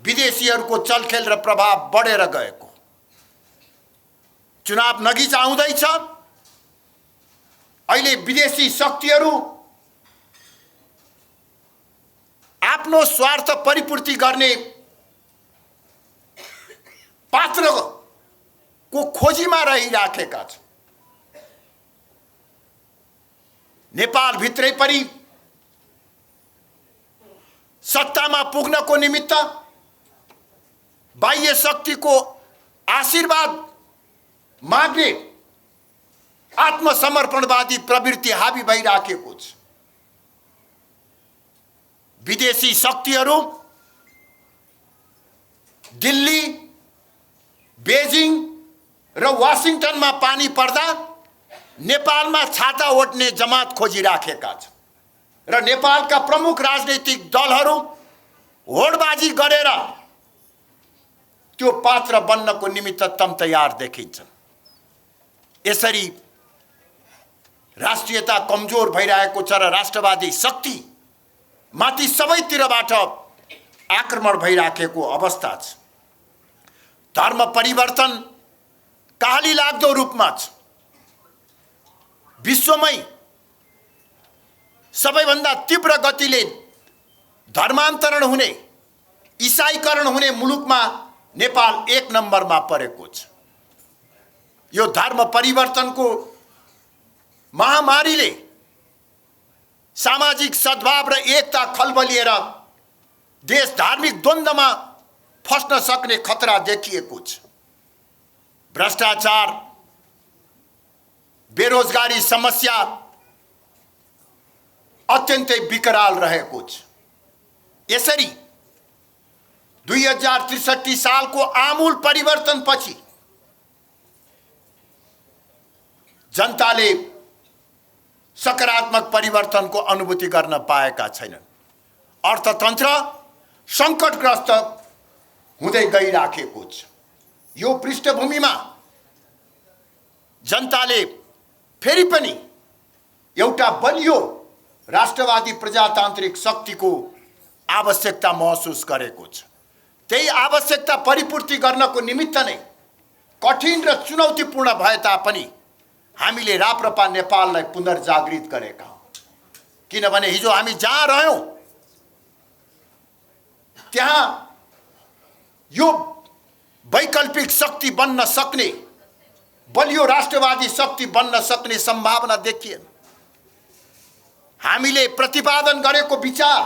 Speaker 3: विदेशीहरूको चलखेल र प्रभाव बढेर गएको। चुनाव नजिक आउँदैछ। अहिले विदेशी शक्तिहरू आफ्नो स्वार्थ परिपूर्ति गर्ने पात्रको खोजीमा रहिराखेका छन्। नेपाल भित्रै पनि सत्तामा पुग्नको निमित्त बाह्य शक्तिको आशीर्वाद माग्ने आत्मसमर्पणवादी प्रवृत्ति हावी भइराखेको छ। विदेशी शक्तिहरू दिल्ली, बेजिङ र वाशिंगटनमा पानी पर्दा नेपालमा छाता ओढ्ने जमात खोजिराखेका छन् र नेपालका प्रमुख राजनैतिक दलहरू होडबाजी गरेर त्यो पात्र बन्नको निमित्त तम तयार देखिन्छन्। यसरी राष्ट्रियता कमजोर भइरहेको छ र राष्ट्रवादी शक्ति माथि सबैतिरबाट आक्रमण भइराखेको अवस्था छ। धर्म परिवर्तन काली लाग्दो रूपमा छ। विश्वमै सबैभन्दा तीव्र गतिले धर्मान्तरण हुने, इसाईकरण हुने मुलुकमा नेपाल 1 नम्बरमा परेको छ। यो धर्म परिवर्तनको महामारीले सामाजिक सद्भाव र एकता खलबलिएर देश धार्मिक द्वन्द्वमा फस्न सक्ने खतरा देखिएको छ। भ्रष्टाचार, बेरोजगारी समस्या अत्यन्तै विकराल रहेको छ। यसरी 2063 सालको आमूल परिवर्तनपछि जनताले सकारात्मक परिवर्तनको अनुभूति गर्न पाएका छैनन्। अर्थतन्त्र सङ्कटग्रस्त हुँदै गइराखेको छ। यो पृष्ठभूमिमा जनताले फेरि पनि एउटा बलियो राष्ट्रवादी प्रजातान्त्रिक शक्तिको आवश्यकता महसुस गरेको छ। त्यही आवश्यकता परिपूर्ति गर्नको निमित्त नै कठिन र चुनौतीपूर्ण भए तापनि हामीले राप्रपा नेपाललाई पुनर्जागृत गरेका हौं। किनभने हिजो हामी जहाँ रह्यौं त्यहाँ यो वैकल्पिक शक्ति बन्न सक्ने बलियो राष्ट्रवादी शक्ति बन्न सक्ने सम्भावना देखिएन। हामीले प्रतिपादन गरेको विचार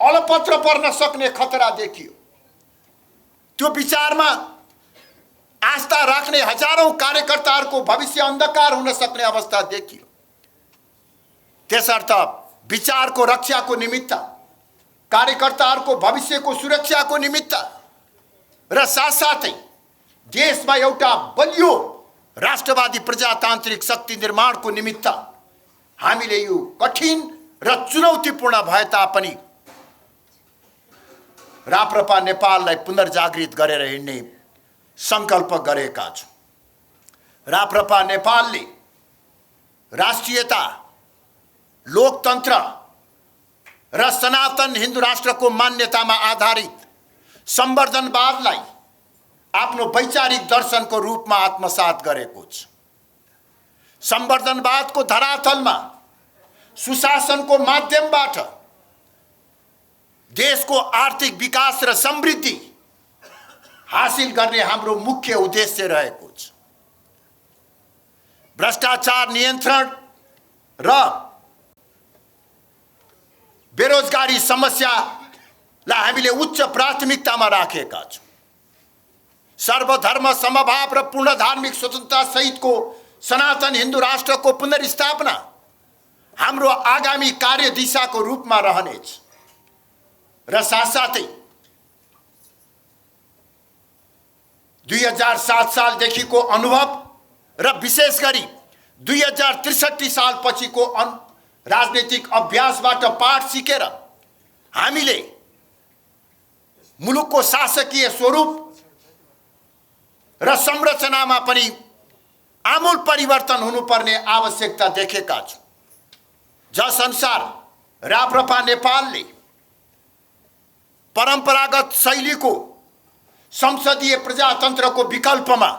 Speaker 3: अलपत्र पर्न सक्ने खतरा देखियो। त्यो विचारमा आस्था राख्ने हजारौं कार्यकर्ताहरूको भविष्य अन्धकार हुन सक्ने अवस्था देखियो। त्यसर्थ विचारको रक्षाको निमित्त, कार्यकर्ताहरूको भविष्यको सुरक्षाको निमित्त र साथसाथै देशमा एउटा बलियो राष्ट्रवादी प्रजातान्त्रिक शक्ति निर्माणको निमित्त हामीले यो कठिन र चुनौतीपूर्ण भए तापनि राप्रपा नेपाललाई पुनर्जागृत गरेर हिँड्ने संकल्प गरेका छौँ। राप्रपा नेपालले राष्ट्रियता, लोकतन्त्र र सनातन हिन्दू राष्ट्रको मान्यतामा आधारित संवर्धनवादलाई आफ्नो वैचारिक दर्शनको रूपमा आत्मसात गरेको छ। संवर्धनवादको धरातलमा सुशासनको माध्यमबाट देशको आर्थिक विकास र समृद्धि हासिल गर्ने हाम्रो मुख्य उद्देश्य रहेको छ। भ्रष्टाचार नियन्त्रण र बेरोजगारी समस्यालाई हामीले उच्च प्राथमिकतामा राखेका छौँ। सर्वधर्म समभाव र पूर्ण धार्मिक स्वतन्त्रता सहितको सनातन हिन्दू राष्ट्रको पुनर्स्थापना हाम्रो आगामी कार्यदिशाको रूपमा रहनेछ र साथसाथै 2007 सालदेखिको अनुभव र विशेष गरी 2063 सालपछिको राजनीतिक अभ्यासबाट पाठ सिकेर हामीले मुलुकको शासकीय स्वरूप र संरचनामा पनि आमूल परिवर्तन हुनुपर्ने आवश्यकता देखेका छौँ। जस अनुसार राप्रपा नेपालले परम्परागत शैलीको संसदीय प्रजातन्त्रको विकल्पमा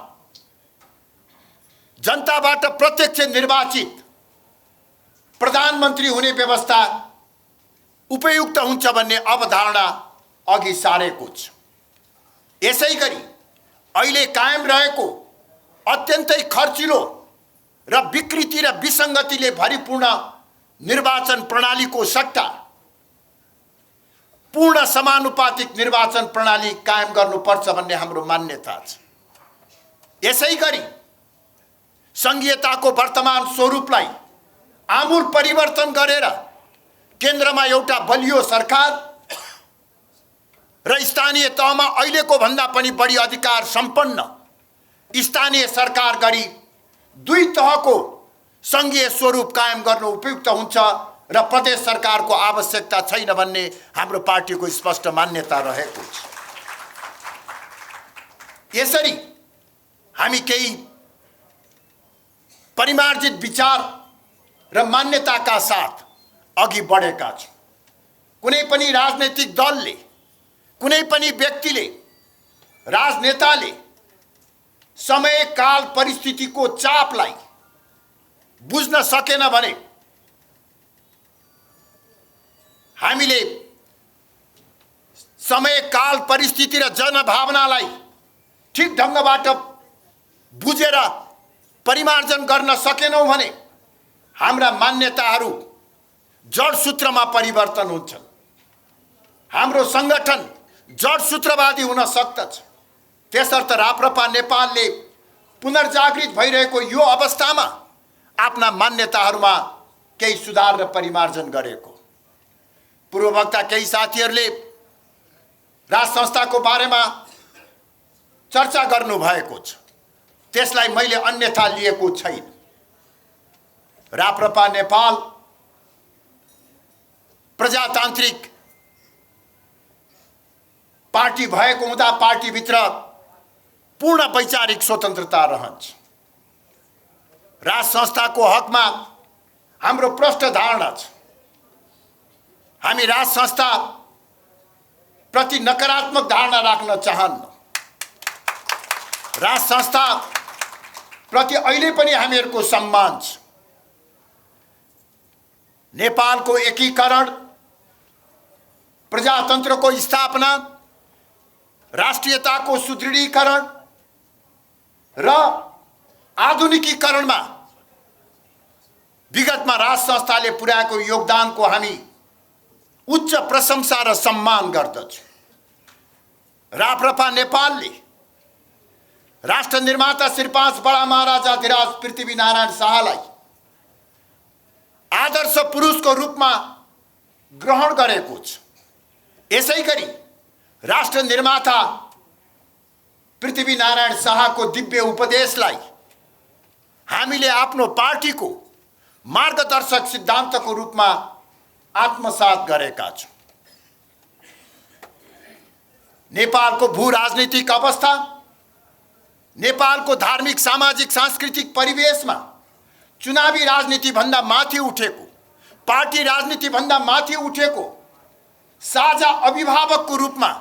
Speaker 3: जनताबाट प्रत्यक्ष निर्वाचित प्रधानमन्त्री हुने व्यवस्था उपयुक्त हुन्छ भन्ने अवधारणा अघि सारेको छ। यसैगरी अहिले कायम रहेको अत्यन्तै खर्चिलो र विकृति र विसङ्गतिले भरिपूर्ण निर्वाचन प्रणालीको सट्टा पूर्ण समानुपातिक निर्वाचन प्रणाली कायम गर्नुपर्छ भन्ने हाम्रो मान्यता छ। यसैगरी संघीयताको वर्तमान स्वरूपलाई आमूल परिवर्तन गरेर केन्द्रमा एउटा बलियो सरकार र स्थानीय तहमा अहिलेको भन्दा पनि बढी अधिकार सम्पन्न स्थानीय सरकार गरी दुई तहको संघीय स्वरूप कायम गर्नु उपयुक्त हुन्छ र प्रदेश सरकारको आवश्यकता छैन भन्ने हाम्रो पार्टीको स्पष्ट मान्यता रहेको छ। यसरी हामी केही परिमार्जित विचार र मान्यताका साथ अघि बढेका छौँ। कुनै पनि राजनैतिक दलले, कुनै पनि व्यक्तिले, राजनेताले समय काल परिस्थितिको चापलाई बुझ्न सकेन भने हामीले समय काल परिस्थिति र जनभावनालाई ठीक ढङ्गबाट बुझेर परिमार्जन गर्न सकेनौँ भने हाम्रा मान्यताहरू जडसूत्रमा परिवर्तन हुन्छन्। हाम्रो सङ्गठन जडसूत्रवादी हुन सक्दछ। त्यसर्थ राप्रपा नेपालले पुनर्जागृत भइरहेको यो अवस्थामा आफ्ना मान्यताहरूमा केही सुधार र परिमार्जन गरेको। पूर्ववक्ता केही साथीहरूले राज संस्थाको बारेमा चर्चा गर्नुभएको छ, त्यसलाई मैले अन्यथा लिएको छैन। राप्रपा नेपाल प्रजातान्त्रिक पार्टी भएको हुँदा पार्टीभित्र पूर्ण वैचारिक स्वतन्त्रता रहन्छ। राज संस्थाको हकमा हाम्रो प्रष्ट धारणा छ। हामी राज संस्था प्रति नकारात्मक धारणा राख्न चाहन्न। राज संस्था प्रति अहिले पनि हामीहरूको सम्मान छ। नेपालको एकीकरण, प्रजातन्त्रको स्थापना, राष्ट्रियताको सुदृढीकरण र आधुनिकीकरणमा विगतमा राज संस्थाले पुर्याएको योगदानको हामी उच्च प्रशंसा र सम्मान गर्दछौँ। राप्रपा नेपालले राष्ट्र निर्माता श्री 5 बडा महाराजाधिराज पृथ्वीनारायण शाहलाई आदर्श पुरुषको रूपमा ग्रहण गरेको छ। यसै गरी राष्ट्र निर्माता पृथ्वीनारायण शाहको दिव्य उपदेशलाई हामीले आफ्नो पार्टीको मार्गदर्शक सिद्धान्तको रूपमा आत्मसात गरेका छौँ। नेपालको भू राजनीतिक अवस्था, नेपालको धार्मिक सामाजिक सांस्कृतिक परिवेशमा चुनावी राजनीति भन्दा माथि उठेको, पार्टी राजनीति भन्दा माथि उठेको साझा अभिभावकको रूपमा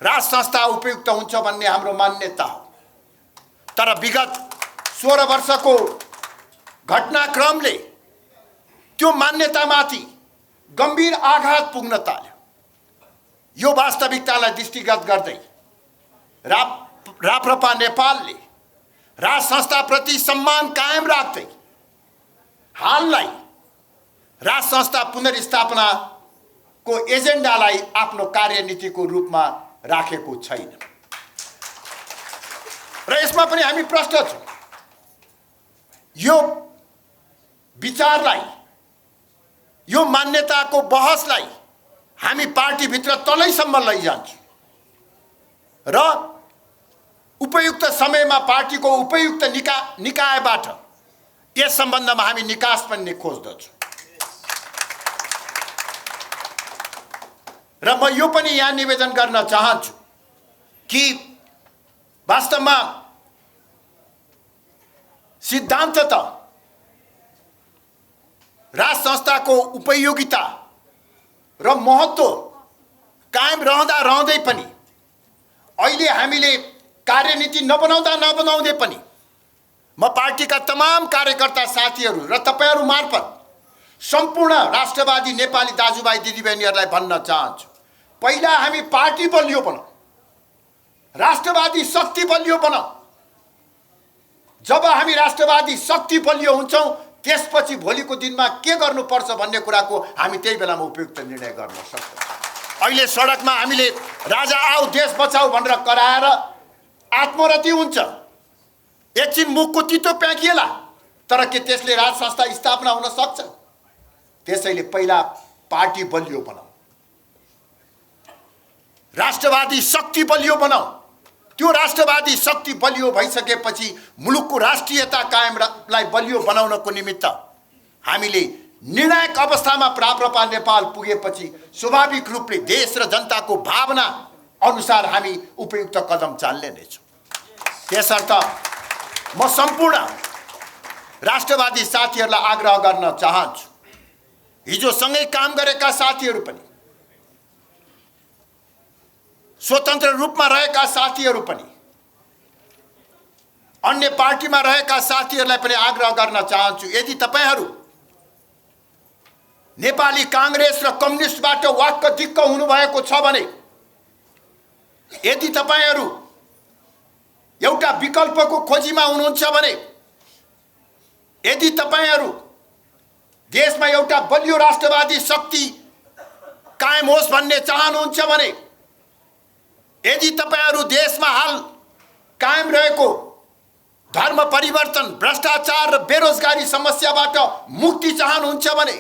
Speaker 3: राज संस्था उपयुक्त हुन्छ भन्ने हाम्रो मान्यता हो। तर विगत 16 वर्षको घटनाक्रमले त्यो मान्यतामाथि गम्भीर आघात पुग्न थाल्यो। यो वास्तविकतालाई दृष्टिगत गर्दै राप्रपा नेपालले राज संस्थाप्रति सम्मान कायम राख्दै हाललाई राज संस्था पुनर्स्थापनाको एजेन्डालाई आफ्नो कार्यनीतिको रूपमा राखेको छैन र यसमा पनि हामी प्रष्ट छौँ। यो विचारलाई, यो मान्यताको बहसलाई हामी पार्टीभित्र तलैसम्म लैजान्छौँ र उपयुक्त समयमा पार्टीको उपयुक्त निकायबाट यस सम्बन्धमा हामी निकास पनि खोज्दछौँ। र म यो पनि यहाँ निवेदन गर्न चाहन्छु कि वास्तवमा सिद्धान्त त राज संस्थाको उपयोगिता र महत्त्व कायम रहँदै पनि अहिले हामीले कार्यनीति नबनाउँदै पनि म पार्टीका तमाम कार्यकर्ता साथीहरू र तपाईहरू मार्फत सम्पूर्ण राष्ट्रवादी नेपाली दाजुभाइ दिदीबहिनीहरूलाई भन्न चाहन्छु, पहिला हामी पार्टी बलियो बनाऊ, राष्ट्रवादी शक्ति बलियो बनाऊ। जब हामी राष्ट्रवादी शक्ति बलियो हुन्छौँ त्यसपछि भोलिको दिनमा के गर्नुपर्छ भन्ने कुराको हामी त्यही बेलामा उपयुक्त निर्णय गर्न सक्छौँ। अहिले सडकमा हामीले राजा आऊ देश बचाऊ भनेर कराएर आत्मरति हुन्छ, एकछिन मुखको तितो प्याकिएला, तर के त्यसले राज संस्था स्थापना हुन सक्छ? त्यसैले पहिला पार्टी बलियो बनाऊ, राष्ट्रवादी शक्ति बलियो बनाऊ। त्यो राष्ट्रवादी शक्ति बलियो भइसकेपछि मुलुकको राष्ट्रियता कायमलाई बलियो बनाउनको निमित्त हामीले निर्णायक अवस्थामा राप्रपा नेपाल पुगेपछि स्वाभाविक रूपले देश र जनताको भावना अनुसार हामी उपयुक्त कदम चाल्ने नै छौँ। त्यसर्थ म सम्पूर्ण राष्ट्रवादी साथीहरूलाई आग्रह गर्न चाहन्छु, हिजो सँगै काम गरेका साथीहरू पनि, स्वतन्त्र रूपमा रहेका साथीहरू पनि, अन्य पार्टीमा रहेका साथीहरूलाई पनि आग्रह गर्न चाहन्छु, यदि तपाईहरू नेपाली कांग्रेस र कम्युनिस्टबाट वाक्क दिक्क हुनुभएको छ भने, यदि तपाईहरू एउटा विकल्पको खोजीमा हुनुहुन्छ भने, यदि तपाईहरू देशमा एउटा बलियो राष्ट्रवादी शक्ति कायम होस् भन्ने चाहनुहुन्छ भने, यदि तपाईहरू देशमा हाल कायम रहेको धर्म परिवर्तन, भ्रष्टाचार र बेरोजगारी समस्याबाट मुक्ति चाहनुहुन्छ भने,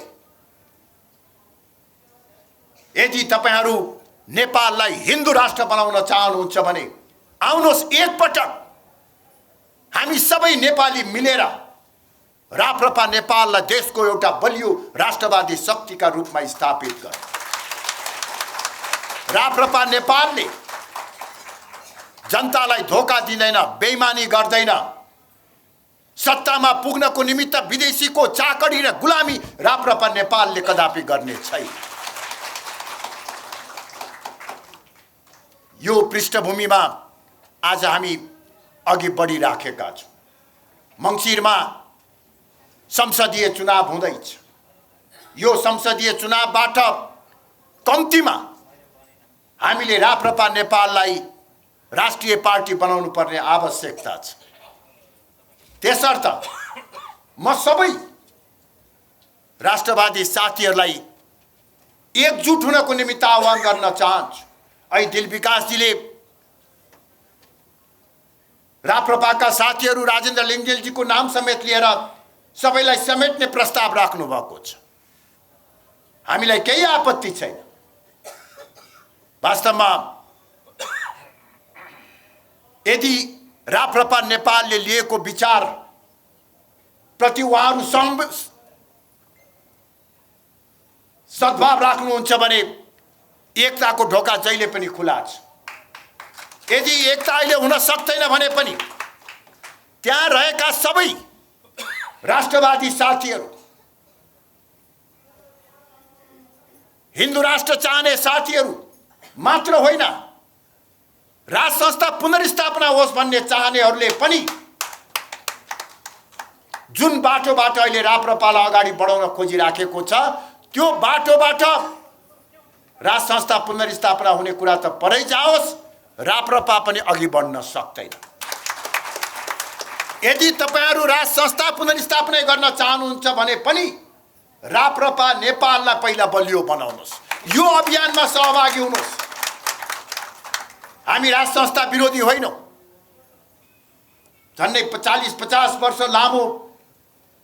Speaker 3: यदि तपाईहरू नेपाललाई हिन्दू राष्ट्र बनाउन चाहनुहुन्छ भने, आउनुहोस् एकपटक हामी सबै नेपाली मिलेर राप्रपा नेपाललाई देशको एउटा बलियो राष्ट्रवादी शक्तिका रूपमा स्थापित गरौँ। राप्रपा नेपालले जनतालाई धोका दिँदैन, बेइमानी गर्दैन, सत्तामा पुग्नको निमित्त विदेशीको चाकडी र गुलामी राप्रपा नेपालले कदापि गर्ने छैन। यो पृष्ठभूमिमा आज हामी अघि बढिराखेका छौँ। मङ्सिरमा संसदीय चुनाव हुँदैछ। यो संसदीय चुनावबाट कम्तीमा हामीले राप्रपा नेपाललाई राष्ट्रिय पार्टी बनाउनु पर्ने आवश्यकता छ। त्यसर्थ म सबै राष्ट्रवादी साथीहरूलाई एकजुट हुनको निमित्त आह्वान गर्न चाहन्छु। अहिले दिल विकासजीले राप्रपाका साथीहरू राजेन्द्र लिङ्गदेलजीको नाम समेत लिएर सबैलाई समेट्ने प्रस्ताव राख्नु भएको छ। हामीलाई केही आपत्ति छैन। वास्तवमा यदि राप्रपा नेपालले लिएको विचार प्रति उहाँहरू सद्भाव राख्नुहुन्छ भने एकताको ढोका जहिले पनि खुला छ। यदि एकता अहिले हुन सक्दैन भने पनि त्यहाँ रहेका सबै राष्ट्रवादी साथीहरू, हिन्दू राष्ट्र चाहने साथीहरू मात्र होइन, राज संस्था पुनर्स्थापना होस् भन्ने चाहनेहरूले पनि जुन बाटोबाट अहिले राप्रपालाई अगाडि बढाउन खोजिराखेको छ त्यो बाटोबाट राज संस्था पुनर्स्थापना हुने कुरा त परै जाओस्, राप्रपा पनि अघि बढ्न सक्दैन। यदि तपाईहरू राज संस्था पुनर्स्थापना गर्न चाहनुहुन्छ भने पनि राप्रपा नेपाललाई पहिला बलियो बनाउनुहोस्, यो अभियानमा सहभागी हुनुहोस्। हामी राज संस्था विरोधी होइनौँ। झन्डै 40-50 वर्ष लामो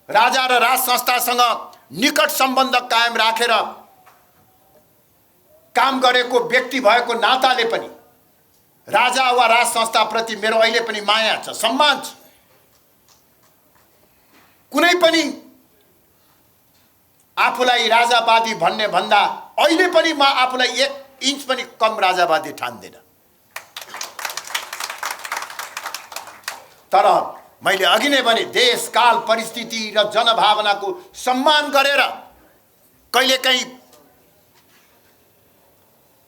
Speaker 3: राजा र राज संस्थासँग निकट सम्बन्ध कायम राखेर काम गरेको व्यक्ति भएको नाताले पनि राजा वा राज संस्थाप्रति मेरो अहिले पनि माया छ, सम्मान छ। कुनै पनि आफूलाई राजावादी भन्ने भन्दा अहिले पनि म आफूलाई 1 इन्च पनि कम राजावादी ठान्दिनँ। तर मैले अघि नै भने देश काल परिस्थिति र जनभावनाको सम्मान गरेर कहिलेकाहीँ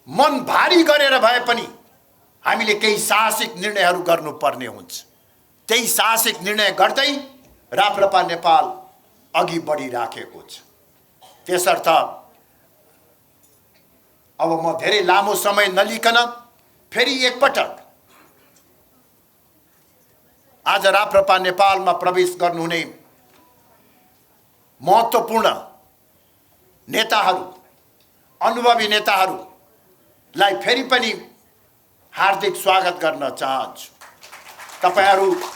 Speaker 3: मन भारी गरेर भए पनि हामीले केही साहसिक निर्णयहरू गर्नुपर्ने हुन्छ। त्यही साहसिक निर्णय गर्दै राप्रपा नेपाल अघि बढिराखेको छ। त्यसर्थ अब म धेरै लामो समय नलिकन फेरि एकपटक आज राप्रपा नेपालमा प्रवेश गर्नुहुने महत्त्वपूर्ण नेताहरू, अनुभवी नेताहरूलाई फेरि पनि हार्दिक स्वागत गर्न चाहन्छु। तपाईहरूलाई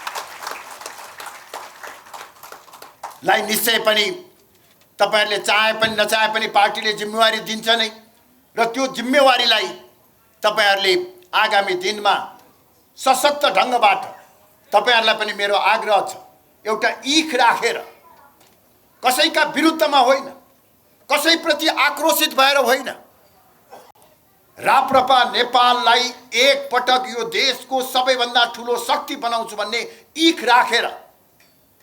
Speaker 3: निश्चय पनि तपाईहरूले चाहे पनि नचाहे पनि पार्टीले जिम्मेवारी दिन्छ नै, र त्यो जिम्मेवारीलाई तपाईहरूले आगामी दिनमा सशक्त ढङ्गबाट, तपाईहरूलाई पनि मेरो आग्रह छ, एउटा इख राखेर कसैका विरुद्धमा होइन, कसैप्रति आक्रोशित भएर होइन, राप्रपा नेपाललाई एक पटक यो देशको सबैभन्दा ठुलो शक्ति बनाउँछु भन्ने इख राखेर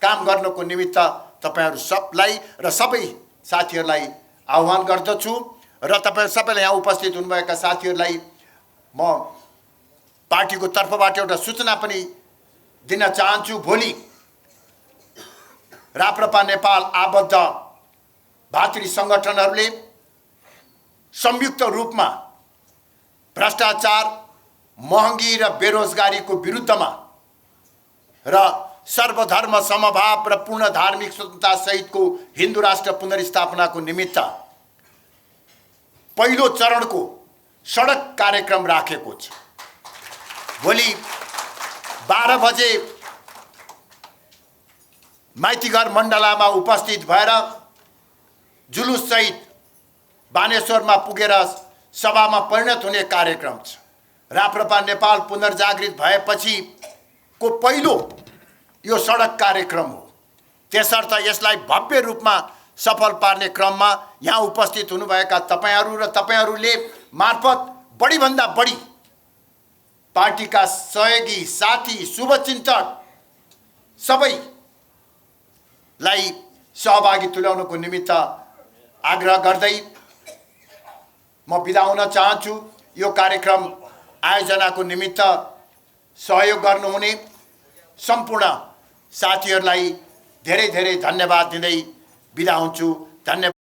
Speaker 3: काम गर्नको निमित्त तपाईहरू सबलाई र सबै साथीहरूलाई आह्वान गर्दछु। र तपाईहरू सबैले यहाँ उपस्थित हुनुभएका साथीहरूलाई म पार्टीको तर्फबाट एउटा सूचना पनि दिन चाहन्छु। भोलि राप्रपा नेपाल आबद्ध भातृ सङ्गठनहरूले संयुक्त रूपमा भ्रष्टाचार, महँगी र बेरोजगारीको विरुद्धमा र सर्वधर्म समभाव र पूर्ण धार्मिक स्वतन्त्रता सहितको हिन्दू राष्ट्र पुनर्स्थापनाको निमित्त पहिलो चरणको सडक कार्यक्रम राखेको छ। भोलि 12 बजे माइतीघर मण्डलामा उपस्थित भएर जुलुस सहित बानेश्वरमा पुगेर सभामा परिणत हुने कार्यक्रम छ। राप्रपा नेपाल पुनर्जागृत भएपछि को पहिलो यो सडक कार्यक्रम हो। त्यसर्थ यसलाई भव्य रूपमा सफल पार्ने क्रममा यहाँ उपस्थित हुनुभएका तपाईहरू र तपाईहरूले मार्फत बढीभन्दा बढी पार्टीका सहयोगी साथी शुभचिन्तक सबैलाई सहभागी तुल्याउनको निमित्त आग्रह गर्दै म बिदा हुन चाहन्छु। यो कार्यक्रम आयोजनाको निमित्त सहयोग गर्नुहुने सम्पूर्ण साथीहरूलाई धेरै धेरै धन्यवाद दिँदै बिदा हुन्छु। धन्यवाद।